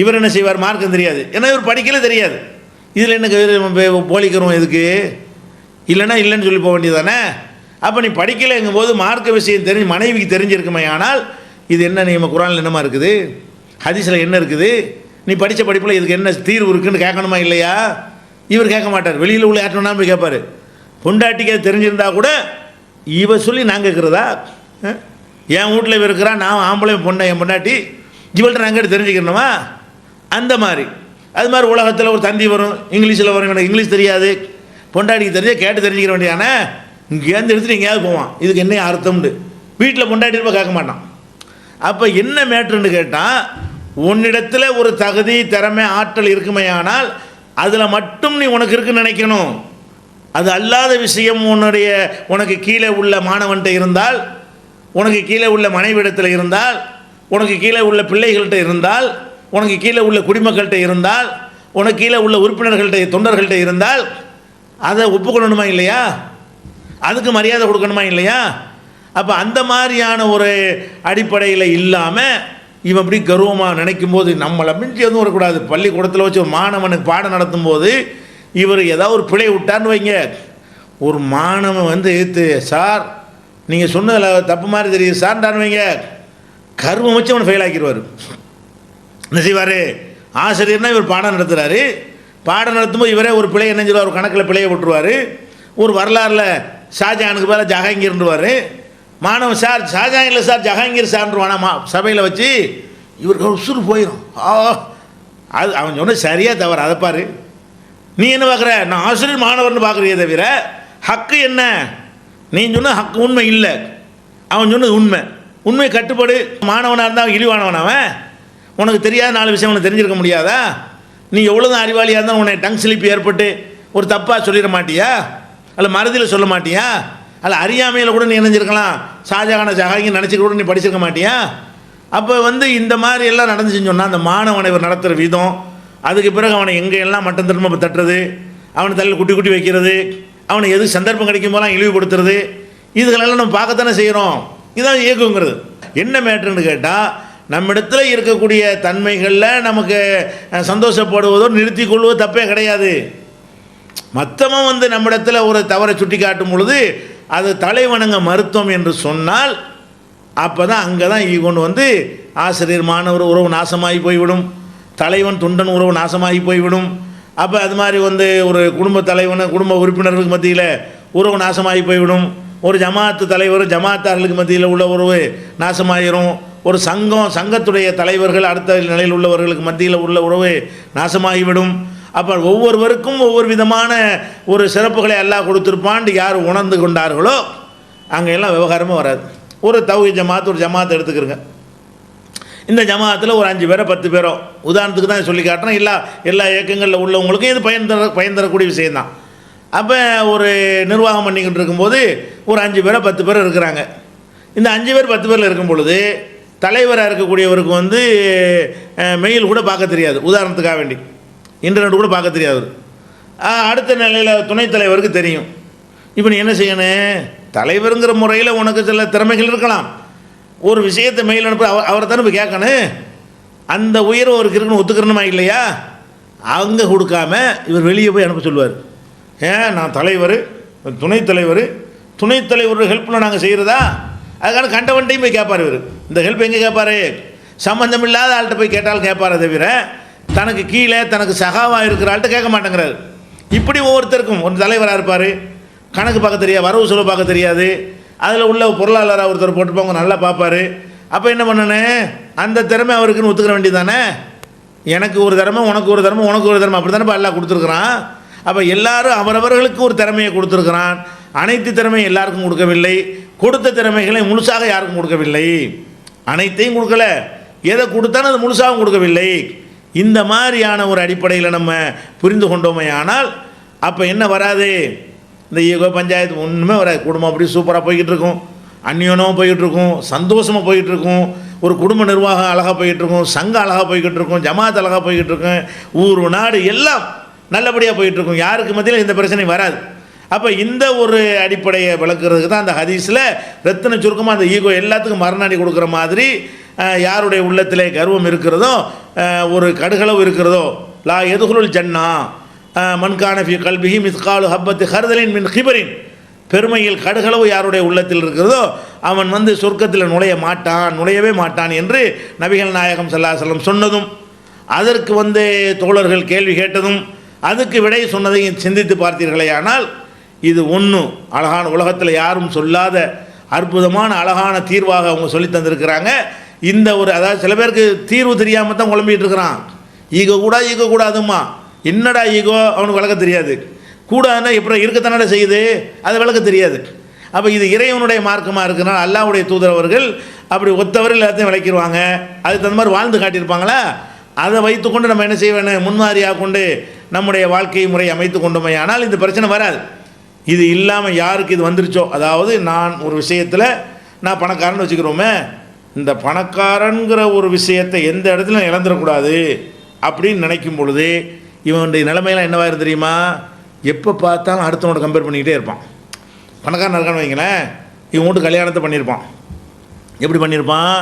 இவர் என்ன செய்வார், மார்க்கும் தெரியாது, ஏன்னா இவர் படிக்கல தெரியாது, இதில் என்ன போலிக்கிறோம் எதுக்கு, இல்லைன்னா இல்லைன்னு சொல்லி போக வேண்டியதானே. அப்போ நீ படிக்கலைங்கும் போது மார்க்க விஷயம் தெரிஞ்சு மனைவிக்கு தெரிஞ்சிருக்குமே, ஆனால் இது என்ன நம்ம குரானில் என்னமா இருக்குது, ஹதீஸில் என்ன இருக்குது, நீ படித்த படிப்பில் இதுக்கு என்ன தீர்வு இருக்குன்னு கேட்கணுமா இல்லையா? இவர் கேட்க மாட்டார், வெளியில் உள்ள யார்ட்டோனா போய் கேட்பார். பொண்டாட்டிக்கு அது தெரிஞ்சிருந்தா கூட இவ சொல்லி நான் கேட்குறதா, என் வீட்டில் இவ இருக்கிறா, நான் ஆம்பளை பொண்ணை என் பொண்டாட்டி, இவள்கிட்ட நாங்கள் தெரிஞ்சுக்கணுமா? அந்த மாதிரி அது மாதிரி உலகத்தில் ஒரு தந்தி வரும், இங்கிலீஷில் வரும், எனக்கு இங்கிலீஷ் தெரியாது, பொண்டாட்டிக்கு தெரிஞ்ச கேட்டு தெரிஞ்சுக்கிற வேண்டியானே, இங்கேருந்து எடுத்துகிட்டு எங்கேயாவது போவான், இதுக்கு என்ன அர்த்தம்னு வீட்டில் பொண்டாட்டி இருப்ப கேட்க மாட்டான். அப்போ என்ன மேட்ருன்னு கேட்டால், உன்னிடத்தில் ஒரு தகுதி திறமை ஆற்றல் இருக்குமையானால் அதில் மட்டும் நீ உனக்கு இருக்குன்னு நினைக்கணும். அது அல்லாத விஷயம் உனக்கு கீழே உள்ள மாணவன்கிட்ட இருந்தால், உனக்கு கீழே உள்ள மனைவிடத்தில் இருந்தால், உனக்கு கீழே உள்ள பிள்ளைகள்கிட்ட இருந்தால், உனக்கு கீழே உள்ள குடிமக்கள்கிட்ட இருந்தால், உனக்கு கீழே உள்ள உறுப்பினர்கள்ட்ட தொண்டர்கள்ட்ட இருந்தால் அதை ஒப்புக்கொள்ளணுமா இல்லையா? அதுக்கு மரியாதை கொடுக்கணுமா இல்லையா? அப்போ அந்த மாதிரியான ஒரு அடிப்படையில் இல்லாமல் இவன் அப்படி கர்வமாக நினைக்கும் போது நம்மளை மிஞ்சி எதுவும் வரக்கூடாது. பள்ளிக்கூடத்தில் வச்சு ஒரு மாணவனுக்கு பாடம் நடத்தும் போது இவர் ஏதாவது ஒரு பிழை விட்டான்னு வைங்க, ஒரு மாணவன் ஏற்று சார் நீங்கள் சொன்னதில் தப்பு மாதிரி தெரியுது சார்டான்னு வைங்க, கர்வம் வச்சு அவனை ஃபெயில் ஆக்கிடுவார். என்ன செய்வார், ஆசிரியர்னா இவர் பாடம் நடத்துகிறாரு, பாடம் நடத்தும்போது இவரே ஒரு பிழை என்ன சொல்லுவார், ஒரு கணக்கில் பிழையை விட்டுருவார். ஒரு வரலாறில் ஷாஜஹானுக்கு பேர ஜஹாங்கீர்ன்றுவார், மாணவன் சார் ஷாஜஹான் இல்லை சார் ஜஹாங்கீர் சார்ன்றுவானா சபையில் வச்சு, இவருக்கு உசுறு போயிடும். அது அவன் சொன்ன சரியாக தவறு, அதை பாரு. நீ என்ன பார்க்குற, நான் ஆசிரியர் மாணவர்னு பார்க்குறியே தவிர ஹக்கு என்ன, நீ சொன்ன ஹக்கு உண்மை இல்லை, அவன் சொன்னது உண்மை, உண்மை கட்டுப்பாடு. மாணவனாக இருந்தால் அவன் இழிவானவன், அவன் உனக்கு தெரியாத 4 விஷயம் உனக்கு தெரிஞ்சிருக்க முடியாதா? நீ எவ்வளோதான் அறிவாளியாக இருந்தால் உன்னை டங் ஸ்லிப் ஏற்பட்டு ஒரு தப்பாக சொல்லிட மாட்டியா, அல்ல மறதியில் சொல்ல மாட்டியா, அல்ல அறியாமையில் கூட நீ இணைஞ்சிருக்கலாம், ஷாஜஹானை ஜஹாங்கீர் நினச்சிக்க கூட நீ படிச்சிருக்க மாட்டியா? அப்போ இந்த மாதிரி எல்லாம் நடந்துச்சுன்னு சொன்னால் அந்த மாணவனை இவர் நடத்துகிற விதம், அதுக்கு பிறகு அவனை எங்கெல்லாம் மட்டம் திரும்ப தட்டுறது, அவனை தலையில் குட்டி குட்டி வைக்கிறது, அவனை எது சந்தர்ப்பம் கிடைக்கும் போதெல்லாம் இழிவுபடுத்துறது, இதுகளெல்லாம் நம்ம பார்க்கத்தானே செய்கிறோம். இதுதான் இயக்குங்கிறது. என்ன மேட்ருன்னு கேட்டால், நம்மிடத்தில் இருக்கக்கூடிய தன்மைகளில் நமக்கு சந்தோஷப்படுவதோ நிறுத்தி கொள்வதோ தப்பே கிடையாது. மற்றவன் நம்மிடத்தில் ஒரு தவறை சுட்டி காட்டும் பொழுது அது தலைவணங்க மருத்துவம் என்று சொன்னால் அப்போ தான் அங்கே தான் கொண்டு ஆசிரியர் மாணவர் உறவு நாசமாகி போய்விடும், தலைவன் துண்டன் உறவு நாசமாகி போய்விடும். அப்போ அது மாதிரி ஒரு குடும்ப தலைவன் குடும்ப உறுப்பினர்களுக்கு மத்தியில் உறவு நாசமாகி போய்விடும், ஒரு ஜமாத்து தலைவர் ஜமாத்தார்களுக்கு மத்தியில் உள்ள உறவு நாசமாயிரும், ஒரு சங்கத்துடைய தலைவர்கள் அடுத்த நிலையில் உள்ளவர்களுக்கு மத்தியில் உள்ள உறவு நாசமாகிவிடும். அப்போ ஒவ்வொருவருக்கும் ஒவ்வொரு விதமான ஒரு சிறப்புகளை எல்லாம் கொடுத்துருப்பான். யார் உணர்ந்து கொண்டார்களோ அங்கே எல்லாம் விவகாரமும் வராது. ஒரு தௌஹீத் ஜமாத், ஒரு ஜமாத்தை எடுத்துக்கிறங்க. இந்த ஜமாத்தில் ஒரு 5 பேரோ 10 பேரோ, உதாரணத்துக்கு தான் சொல்லி காட்டுறேன், எல்லா இயக்கங்களில் உள்ளவங்களுக்கும் இது பயன் தரக்கூடிய விஷயந்தான். அப்போ ஒரு நிர்வாகம் பண்ணிக்கிட்டு இருக்கும்போது ஒரு 5 பேரோ 10 பேரோ இருக்கிறாங்க. இந்த 5 பேர் 10 பேரில் இருக்கும் பொழுது தலைவராக இருக்கக்கூடியவருக்கு வந்து மெயில் கூட பார்க்க தெரியாது, உதாரணத்துக்காக வேண்டி இன்டர்நெட் கூட பார்க்க தெரியாது. அடுத்த நிலையில் துணைத் தலைவருக்கு தெரியும். இப்போ நீ என்ன செய்யணும்? தலைவருங்கிற முறையில் உனக்கு சில திறமைகள் இருக்கலாம். ஒரு விஷயத்தை மெயில் அனுப்ப அவரை தானே போய் கேட்கணும். அந்த உயர்வு அவருக்கு இருக்குன்னு ஒத்துக்கிறணுமா இல்லையா? அங்கே கொடுக்காம இவர் வெளியே போய் அனுப்ப சொல்லுவார். ஏன் நான் தலைவர், துணைத் தலைவர் ஹெல்ப்பில் நாங்கள் செய்கிறதா? அதுக்கான கண்டவன்ட்டையும் போய் கேட்பார். இவர் இந்த ஹெல்ப் எங்கே கேட்பார்? சம்மந்தம் இல்லாத ஆள்கிட்ட போய் கேட்டாலும் கேட்பாரே தவிர தனக்கு கீழே தனக்கு சகாவாக இருக்கிற ஆள்கிட்ட கேட்க மாட்டேங்கிறாரு. இப்படி ஒவ்வொருத்தருக்கும் ஒரு தலைவராக இருப்பார், கணக்கு பார்க்க தெரியாது, வரவு செலவு பார்க்க தெரியாது, அதில் உள்ள பொருளாளராக ஒருத்தர் போட்டுப்போங்க நல்லா பார்ப்பார். அப்போ என்ன பண்ணணும்? அந்த திறமை அவருக்குன்னு ஒத்துக்கிற வேண்டியது தானே. எனக்கு ஒரு திறமை, உனக்கு ஒரு திறமை, உனக்கு ஒரு திறமை, அப்படி தானே எல்லாம் கொடுத்துருக்குறான். அப்போ எல்லாரும் அவரவர்களுக்கு ஒரு திறமையை கொடுத்துருக்குறான். அனைத்து திறமையும் எல்லாருக்கும் கொடுக்கவில்லை. கொடுத்த திறமைகளை முழுசாக யாருக்கும் கொடுக்கவில்லை. அனைத்தையும் கொடுக்கல, எதை கொடுத்தாலும் அது முழுசாகவும் கொடுக்கவில்லை. இந்த மாதிரியான ஒரு அடிப்படையில் நம்ம புரிந்து கொண்டோமே ஆனால் அப்போ என்ன வராது? இந்த ஈகோ பஞ்சாயத்து ஒன்றுமே வராது. குடும்பம் அப்படி சூப்பராக போய்கிட்டு இருக்கும், அந்யோனமாக போய்கிட்டு இருக்கும், சந்தோஷமாக போய்கிட்டு இருக்கும், ஒரு குடும்ப நிர்வாகம் அழகாக போய்கிட்டு இருக்கும், சங்கம் அழகாக போய்கிட்டு இருக்கும், ஜமாத் அழகாக போய்கிட்டு இருக்கும், ஊர் நாடு எல்லாம் நல்லபடியாக போய்கிட்ருக்கும். யாருக்கு மத்தியில் இந்த பிரச்சனை வராது. அப்போ இந்த ஒரு அடிப்படையை விளக்குறதுக்கு தான் அந்த ஹதீஸில் ரத்தின சுருக்கமாக அந்த ஈகோ எல்லாத்துக்கும் மரணாடி கொடுக்குற மாதிரி யாருடைய உள்ளத்திலே கர்வம் இருக்கிறதோ, ஒரு கடுகளவு இருக்கிறதோ, லா எதுகுலுல் ஜன்னா மன்கான ஃபி கல்பிஹி மிஸ்காலு ஹப்பத்து ஹர்தலின் மின் ஹிபரின், பெருமையில் கடுகளவு யாருடைய உள்ளத்தில் இருக்கிறதோ அவன் வந்து சொர்க்கத்தில் நுழையவே மாட்டான் என்று நபிகள் நாயகம் ஸல்லல்லாஹு அலைஹி வஸல்லம் சொன்னதும், அதற்கு வந்து தோழர்கள் கேள்வி கேட்டதும், அதுக்கு விடை சொன்னதையும் சிந்தித்து பார்த்தீர்களே ஆனால் இது ஒன்றும் அழகான, உலகத்தில் யாரும் சொல்லாத அற்புதமான அழகான தீர்வாக அவங்க சொல்லி தந்திருக்கிறாங்க. இந்த ஒரு, அதாவது சில பேருக்கு தீர்வு தெரியாமல் தான் குழம்பிகிட்டு இருக்கிறான். ஈகோ கூடாதுமா, என்னடா ஈகோ அவனுக்கு விளக்க தெரியாது. கூடாதுன்னா எப்படி இருக்கத்தானே செய்யுது, அதை விளக்க தெரியாது. அப்போ இது இறைவனுடைய மார்க்கமாக இருக்குன்னா அல்லாஹ்வுடைய தூதரவர்கள் அப்படி ஒத்தவர்கள் எல்லாத்தையும் விளக்கிடுவாங்க. அதுக்கு தகுந்த மாதிரி வாழ்ந்து காட்டியிருப்பாங்களா? அதை வைத்துக்கொண்டு நம்ம என்ன செய்ய வேணும்? முன்மாதிரியாக கொண்டு நம்முடைய வாழ்க்கை முறை அமைத்து கொண்டோமே ஆனால் இந்த பிரச்சனை வராது. இது இல்லாமல் யாருக்கு இது வந்துருச்சோ, அதாவது நான் ஒரு விஷயத்தில் நான் பணக்காரன்னு வச்சுக்கிறோமே, இந்த பணக்காரங்கிற ஒரு விஷயத்தை எந்த இடத்துல இழந்துடக்கூடாது அப்படின்னு நினைக்கும் பொழுது இவனுடைய நிலைமையெல்லாம் என்னவாக தெரியுமா? எப்போ பார்த்தாலும் அடுத்தவனோட கம்பேர் பண்ணிக்கிட்டே இருப்பான். பணக்காரன் இருக்கான்னு வைங்களேன், இவன் வீட்டு கல்யாணத்தை பண்ணியிருப்பான். எப்படி பண்ணியிருப்பான்?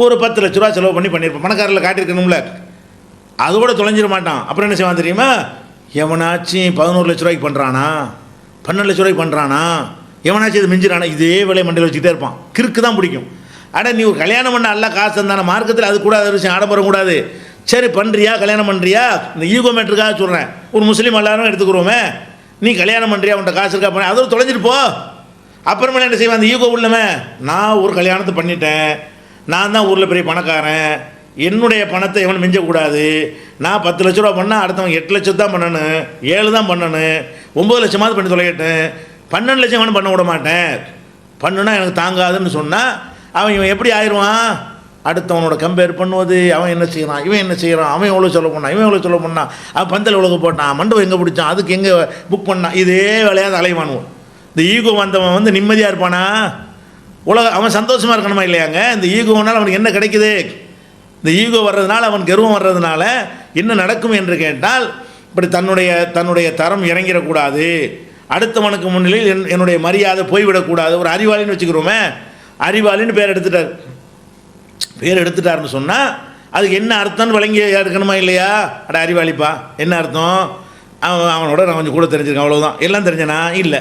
ஒரு 10 லட்ச ரூபா செலவு பண்ணியிருப்பான். பணக்காரில் காட்டியிருக்கணும்ல, அதோட தொலைஞ்சிட மாட்டான். அப்புறம் என்ன செய்வான் தெரியுமா? எவனாச்சும் 11 லட்ச ரூபாய்க்கு பண்ணுறானா, 12 லட்ச ரூபாய்க்கு பண்ணுறானா, எவனாச்சும் இது மிஞ்சிடானா, இதே வேலையை மண்டையில் வச்சுக்கிட்டே இருப்பான். கிறுக்கு தான் பிடிக்கும். ஆனால் நீ ஒரு கல்யாணம் பண்ண அல்ல காசு இருந்தான மார்க்கத்தில் அது கூட அது விஷயம் ஆடம்பரம் கூடாது. சரி பண்ணுறியா, கல்யாணம் பண்ணுறியா, இந்த ஈகோ மேட்ருக்காக சொல்கிறேன். ஒரு முஸ்லீம் எல்லாரும் எடுத்துக்கிறோமே, நீ கல்யாணம் பண்ணுறியா, உன்ட்ட காசு இருக்கா பண்ண, அதோட தொலைஞ்சிட்டு போ. அப்புறமேல என்ன செய்வான்? அந்த ஈகோ உள்ளவன், நான் ஒரு கல்யாணத்தை பண்ணிட்டேன், நான் தான் ஊரில் பெரிய பணக்காரன், என்னுடைய பணத்தை எவன் மிஞ்சக்கூடாது, நான் 10 லட்ச ரூபா பண்ணால் அடுத்தவன் 8 லட்சம் தான் பண்ணணும், 7 தான் பண்ணணும், 9 லட்சமாவது பண்ணி தொலைக்கட்டேன், 12 லட்சம் அவனு பண்ண விட மாட்டேன், பண்ணுனா எனக்கு தாங்காதுன்னு சொன்னால் இவன் எப்படி ஆயிடுவான்? அடுத்தவனோட கம்பேர் பண்ணுவது, அவன் என்ன செய்கிறான், இவன் என்ன செய்கிறான், அவன் எவ்வளோ சொல்ல பண்ணான், இவன் எவ்வளோ சொல்ல பண்ணான், அவன் பந்தல் எவ்வளோ போட்டான், மண்டபம் எங்கே பிடிச்சான், அதுக்கு எங்கே புக் பண்ணான், இதே வேலையாக அலைவானுவோம். இந்த ஈகோ வந்தவன் வந்து நிம்மதியாக இருப்பானா? அவன் சந்தோஷமாக இருக்கணுமா இல்லையாங்க? இந்த ஈகோனால் அவனுக்கு என்ன கிடைக்குது? இந்த ஈகோ வர்றதுனால, அவன் கர்வம் வர்றதுனால என்ன நடக்கும் என்று கேட்டால், இப்படி தன்னுடைய தரம் இறங்கிடக்கூடாது, அடுத்தவனுக்கு முன்னிலையில் என்னுடைய மரியாதை போய்விடக்கூடாது. ஒரு அறிவாளின்னு வச்சுக்கிறோமே, அறிவாளின்னு பேர் எடுத்துட்டாருன்னு சொன்னால் அதுக்கு என்ன அர்த்தம்னு வழங்கி இருக்கணுமா இல்லையா? அட அறிவாளிப்பா, என்ன அர்த்தம்? அவனோட நான் கொஞ்சம் கூட தெரிஞ்சிருக்கேன், அவ்வளோதான். எல்லாம் தெரிஞ்சனா இல்லை,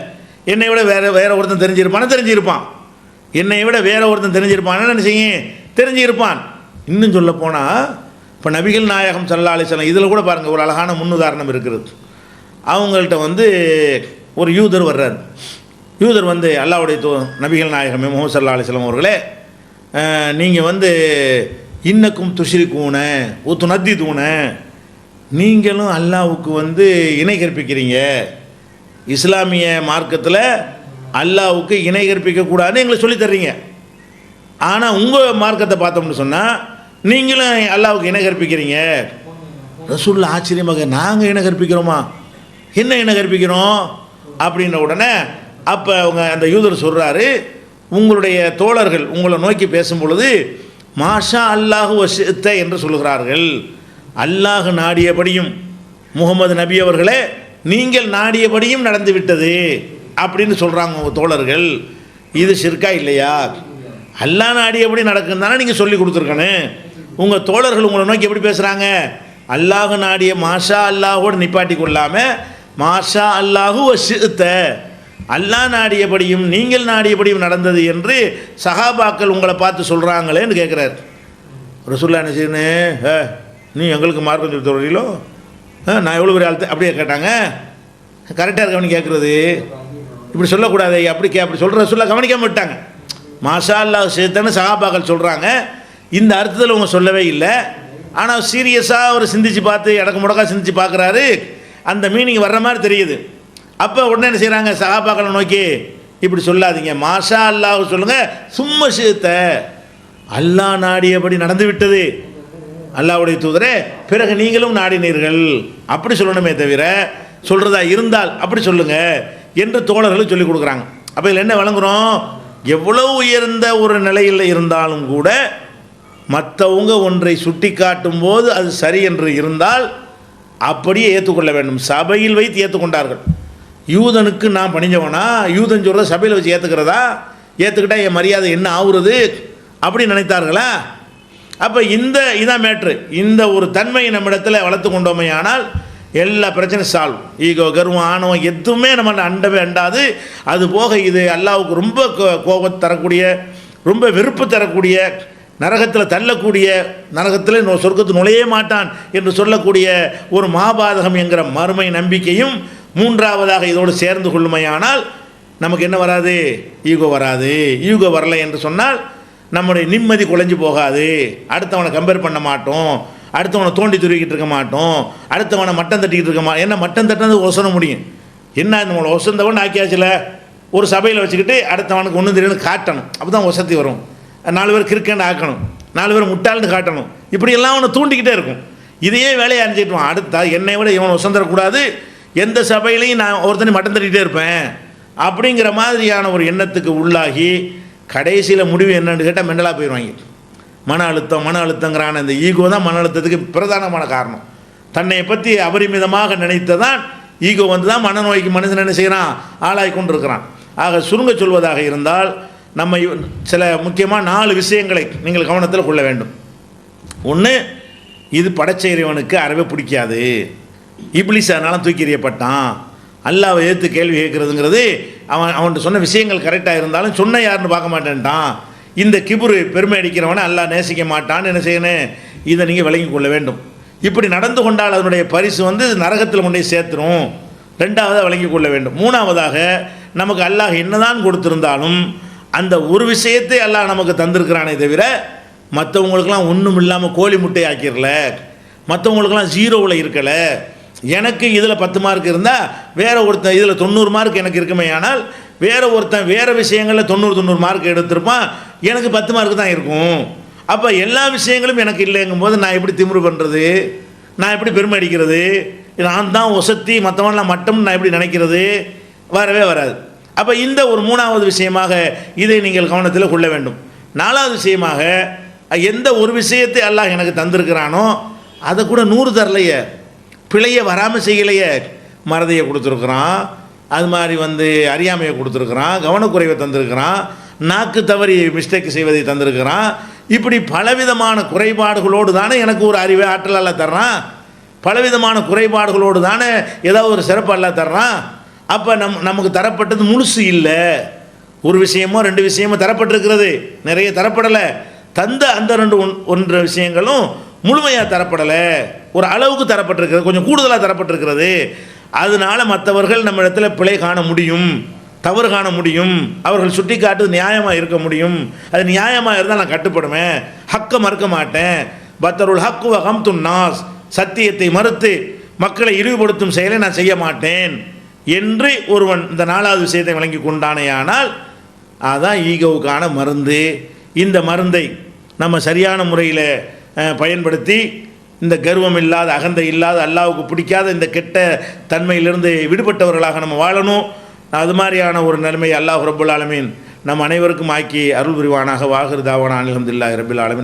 என்னை விட வேற ஒருத்தன் தெரிஞ்சிருப்பான். என்னை விட வேற ஒருத்தன் தெரிஞ்சிருப்பான். என்ன செய்யும்? தெரிஞ்சிருப்பான். இன்னும் சொல்ல போனால் இப்போ நபிகள் நாயகம் ஸல்லல்லாஹு அலைஹி வஸல்லம் இதில் கூட பாருங்கள், ஒரு அழகான முன்னுதாரணம் இருக்கிறது. அவங்கள்ட்ட வந்து ஒரு யூதர் வர்றார். யூதர் வந்து அல்லாஹ்வுடைய நபிகள் நாயகம் முஹம்மது ஸல்லல்லாஹு அலைஹி வஸல்லம் அவர்களே, நீங்கள் வந்து இன்னக்கும் துஷ்ரிக்கூன உத்துனத்திதூன, நீங்களும் அல்லாஹ்வுக்கு வந்து இணை கற்பிக்கிறீங்க. இஸ்லாமிய மார்க்கத்தில் அல்லாஹ்வுக்கு இணை கற்பிக்கக்கூடாதுன்னு எங்களுக்கு சொல்லித் தர்றீங்க. ஆனால் உங்கள் மார்க்கத்தை பார்த்தோம்னு சொன்னால் நீங்களும் அல்லாஹ்வுக்கு இணை கற்பிக்கிறீங்க. ரசூலுல்லாஹ் ஆச்சரியமாக, நாங்கள் இணை கற்பிக்கிறோமா? என்ன இணை கற்பிக்கிறோம் அப்படின்ன உடனே அப்போ அவங்க அந்த யூதர் சொல்கிறாரு, உங்களுடைய தோழர்கள் உங்களை நோக்கி பேசும் பொழுது மாஷா அல்லாஹு வசித்த என்று சொல்கிறார்கள். அல்லாஹ் நாடியபடியும் முகமது நபி அவர்களே நீங்கள் நாடியபடியும் நடந்து விட்டது அப்படின்னு சொல்கிறாங்க உங்கள் தோழர்கள். இது ஷிர்கா இல்லையா? அல்லாஹ் நாடியபடி நடக்குன்னு தானே நீங்கள் சொல்லி கொடுத்துருக்கணும். உங்கள் தோழர்கள் உங்களை நோக்கி எப்படி பேசுகிறாங்க? அல்லாஹ் நாடிய மாஷா அல்லாஹோடு நிப்பாட்டி கொள்ளாமல் மாஷா அல்லாஹு வசித்த அல்லாஹ் நாடியபடியும் நீங்கள் நாடியபடியும் நடந்தது என்று சஹாபாக்கள் உங்களை பார்த்து சொல்கிறாங்களேன்னு கேட்குறாரு. ரசூலுல்லாஹ் என்ன செய்யணும்? நீ எங்களுக்கு மார்க்கம் சொல்லி தருவீங்களோ? நான் எவ்வளோ பெரிய ஆள் அப்படியே கேட்டாங்க. கரெக்டாக இருக்கவனு கேட்குறது இப்படி சொல்லக்கூடாது. அப்படி சொல்கிற ரசூலுல்லாஹ் கவனிக்காமல் விட்டாங்க. மாஷா அல்லாஹ் சேர்த்தன்னு சஹாபாக்கள் சொல்கிறாங்க. இந்த அர்த்தத்தில் அவங்க சொல்லவே இல்லை. ஆனால் சீரியஸாக அவர் சிந்திச்சு பார்த்து இடக்கு முடக்கா சிந்திச்சு பார்க்குறாரு. அந்த மீனிங் வர்ற மாதிரி தெரியுது. அப்போ உடனே என்ன செய்கிறாங்க? சஹாபாக்களை நோக்கி இப்படி சொல்லாதீங்க, மாஷா அல்லாஹ் சொல்லுங்கள். சும்மா சேர்த்த அல்லாஹ் நாடியபடி நடந்து விட்டது அல்லாஹ்வுடைய தூதரே, பிறகு நீங்களும் நாடினீர்கள் அப்படி சொல்லணுமே தவிர சொல்கிறதா இருந்தால் அப்படி சொல்லுங்க என்று தோழர்களுக்கு சொல்லிக் கொடுக்குறாங்க. அப்போ இதில் என்ன வழங்குகிறோம்? எவ்வளோ உயர்ந்த ஒரு நிலையில் இருந்தாலும் கூட மற்றவங்க ஒன்றை சுட்டி காட்டும் போது அது சரி என்று இருந்தால் அப்படியே ஏற்றுக்கொள்ள வேண்டும். சபையில் வைத்து ஏற்றுக்கொண்டார்கள். யூதனுக்கு நான் பணிஞ்சவனா? யூதன் சொல்கிறத சபையில் வச்சு ஏற்றுக்கிறதா? ஏற்றுக்கிட்டால் என் மரியாதை என்ன ஆகுறது அப்படி நினைத்தார்களா? அப்போ இதான் மேட்ரு. இந்த ஒரு தன்மையை நம்மிடத்தில் வளர்த்து கொண்டோமே ஆனால் எல்லா பிரச்சனையும் சால்வ். ஈகோ, கர்வம், ஆணவம் எதுவுமே நம்ம அண்டவே அண்டாது. அது போக இது அல்லாஹ்வுக்கு ரொம்ப கோபத்தை தரக்கூடிய, ரொம்ப வெறுப்பு தரக்கூடிய, நரகத்தில் தள்ளக்கூடிய, நரகத்தில் சொர்க்கத்து நுழைய மாட்டான் என்று சொல்லக்கூடிய ஒரு மகாபாதகம் என்கிற மறுமை நம்பிக்கையும் மூன்றாவதாக இதோடு சேர்ந்து கொள்ளுமையானால் நமக்கு என்ன வராது? ஈகோ வராது. ஈகோ வரலை என்று சொன்னால் நம்முடைய நிம்மதி குலைஞ்சு போகாது. அடுத்தவனை கம்பேர் பண்ண மாட்டோம், அடுத்தவனை தோண்டி துருவிக்கிட்டு இருக்க மாட்டோம், அடுத்தவனை மட்டம் தட்டிக்கிட்டு இருக்க மாட்டோம். என்ன மட்டம் தட்டினது ஒசன முடியும்? என்ன நம்மளை ஒசந்தவன் ஆக்கியாச்சுல ஒரு சபையில் வச்சுக்கிட்டு அடுத்தவனுக்கு ஒன்றும் தெரியும்னு காட்டணும். அப்போ தான் ஒசத்தி வரும். 4 பேர் கிறுக்கன்னு ஆக்கணும், 4 பேர் முட்டாள்னு காட்டணும். இப்படியெல்லாம் அவனை தூண்டிக்கிட்டே இருக்கும். இதையே வேலையை அணிஞ்சிட்டுவான். அடுத்தா என்னை விட இவன் ஒசந்தரக்கூடாது, எந்த சபையிலையும் நான் ஒருத்தனை மட்டம் தட்டிகிட்டே இருப்பேன் அப்படிங்கிற மாதிரியான ஒரு எண்ணத்துக்கு உள்ளாகி கடைசியில் முடிவு என்னன்னு கேட்டால் மெண்டலாக போயிடுவாங்க. மன அழுத்தங்கிறான இந்த ஈகோ தான் மன அழுத்தத்துக்கு பிரதானமான காரணம். தன்னை பற்றி அபரிமிதமாக நினைத்ததான் ஈகோ வந்து தான் மனநோய்க்கு மனுஷன் என்ன செய்கிறான்? ஆளாகி கொண்டு இருக்கிறான். ஆக சுருங்க சொல்வதாக இருந்தால் நம்ம சில முக்கியமாக 4 விஷயங்களை நீங்கள் கவனத்தில் கொள்ள வேண்டும். ஒன்று, இது படைச்ச இறைவனுக்கு அறவே பிடிக்காது. இப்லீஸ் அதனால தூக்கி எறியப்பட்டான். அல்லாஹ்வை எதிர்த்து கேள்வி கேட்குறதுங்கிறது அவன்கிட்ட சொன்ன விஷயங்கள் கரெக்டாக இருந்தாலும் சொன்ன யாருன்னு பார்க்க மாட்டேன்ட்டான். இந்த கிபுரு பெருமை அடிக்கிறவனை அல்லாஹ் நேசிக்க மாட்டான்னு என்ன செய்யணும்? இதை நீங்கள் விளங்கி கொள்ள வேண்டும். இப்படி நடந்து கொண்டால் அதனுடைய பரிசு வந்து நரகத்தில் கொண்டே சேர்த்துரும். 2வதாக விளங்கி கொள்ள வேண்டும். 3வதாக நமக்கு அல்லாஹ் என்னதான் கொடுத்திருந்தாலும் அந்த ஒரு விஷயத்தை அல்லாஹ் நமக்கு தந்திருக்கிறானே தவிர மற்றவங்களுக்கெல்லாம் ஒன்றும் இல்லாமல் கோழி முட்டை ஆக்கிடல, மற்றவங்களுக்கெல்லாம் 0வில் இருக்கலை. எனக்கு இதில் 10 மார்க் இருந்தால் வேற ஒருத்தன் இதில் 90 மார்க் எனக்கு இருக்குமே. ஆனால் வேற ஒருத்தன் வேறு விஷயங்களில் 90 மார்க் எடுத்திருப்பான், எனக்கு 10 மார்க் தான் இருக்கும். அப்போ எல்லா விஷயங்களும் எனக்கு இல்லைங்கும்போது நான் எப்படி திமிரு பண்ணுறது? நான் எப்படி பெருமை அடிக்கிறது? நான் தான் ஒசத்தி மற்றவன்லாம் மட்டும் நான் எப்படி நினைக்கிறது? வரவே வராது. அப்போ இந்த ஒரு 3வது விஷயமாக இதை நீங்கள் கவனத்தில் கொள்ள வேண்டும். 4வது விஷயமாக எந்த ஒரு விஷயத்தை அல்லாஹ் எனக்கு தந்திருக்கிறானோ அதை கூட 100 தரலையே, பிழையை வராமல் செய்யலையே. மறதியை கொடுத்துருக்குறான், அது மாதிரி வந்து அறியாமையை கொடுத்துருக்குறான், கவனக்குறைவை தந்திருக்கிறான், நாக்கு தவறி மிஸ்டேக் செய்வதை தந்திருக்கிறான். இப்படி பலவிதமான குறைபாடுகளோடு தானே எனக்கு ஒரு அறிவை ஆற்றல் அல்ல தர்றான். பலவிதமான குறைபாடுகளோடு தானே ஏதாவது ஒரு சிறப்பு அல்ல தர்றான். அப்போ நமக்கு தரப்பட்டது முழுசு இல்லை. ஒரு விஷயமோ 2 விஷயமோ தரப்பட்டிருக்கிறது, நிறைய தரப்படலை. தந்த அந்த 2 விஷயங்களும் முழுமையாக தரப்படலை, ஒரு அளவுக்கு தரப்பட்டிருக்கிறது, கொஞ்சம் கூடுதலாக தரப்பட்டிருக்கிறது. அதனால் மற்றவர்கள் நம்ம இடத்துல பிழை காண முடியும், தவறு காண முடியும், அவர்கள் சுட்டி காட்டுறது நியாயமாக இருக்க முடியும். அது நியாயமாக இருந்தால் நான் கட்டுப்படுவேன், ஹக்கை மறுக்க மாட்டேன். பத்தருள் ஹக்கு வகம் துன்னாஸ், சத்தியத்தை மறுத்து மக்களை இழிவுபடுத்தும் செயலை நான் செய்ய மாட்டேன் என்று ஒருவன் இந்த நாலாவது விஷயத்தை விளங்கி கொண்டானேயானால் அதான் ஈகோவுக்கான மருந்து. இந்த மருந்தை நம்ம சரியான முறையில் பயன்படுத்தி இந்த கர்வம் இல்லாத, அகந்தை இல்லாத, அல்லாஹ்வுக்கு பிடிக்காத இந்த கெட்ட தன்மையிலிருந்து விடுபட்டவர்களாக நம்ம வாழணும். அது மாதிரியான ஒரு நிலைமை அல்லாஹ் ரப்புல் ஆலமீன் நம் அனைவருக்கும் ஆக்கி அருள் புரிவானாக. வாஹிர் தாவானா அல்ஹம்துலில்லாஹி ரப்பில் ஆலமீன்.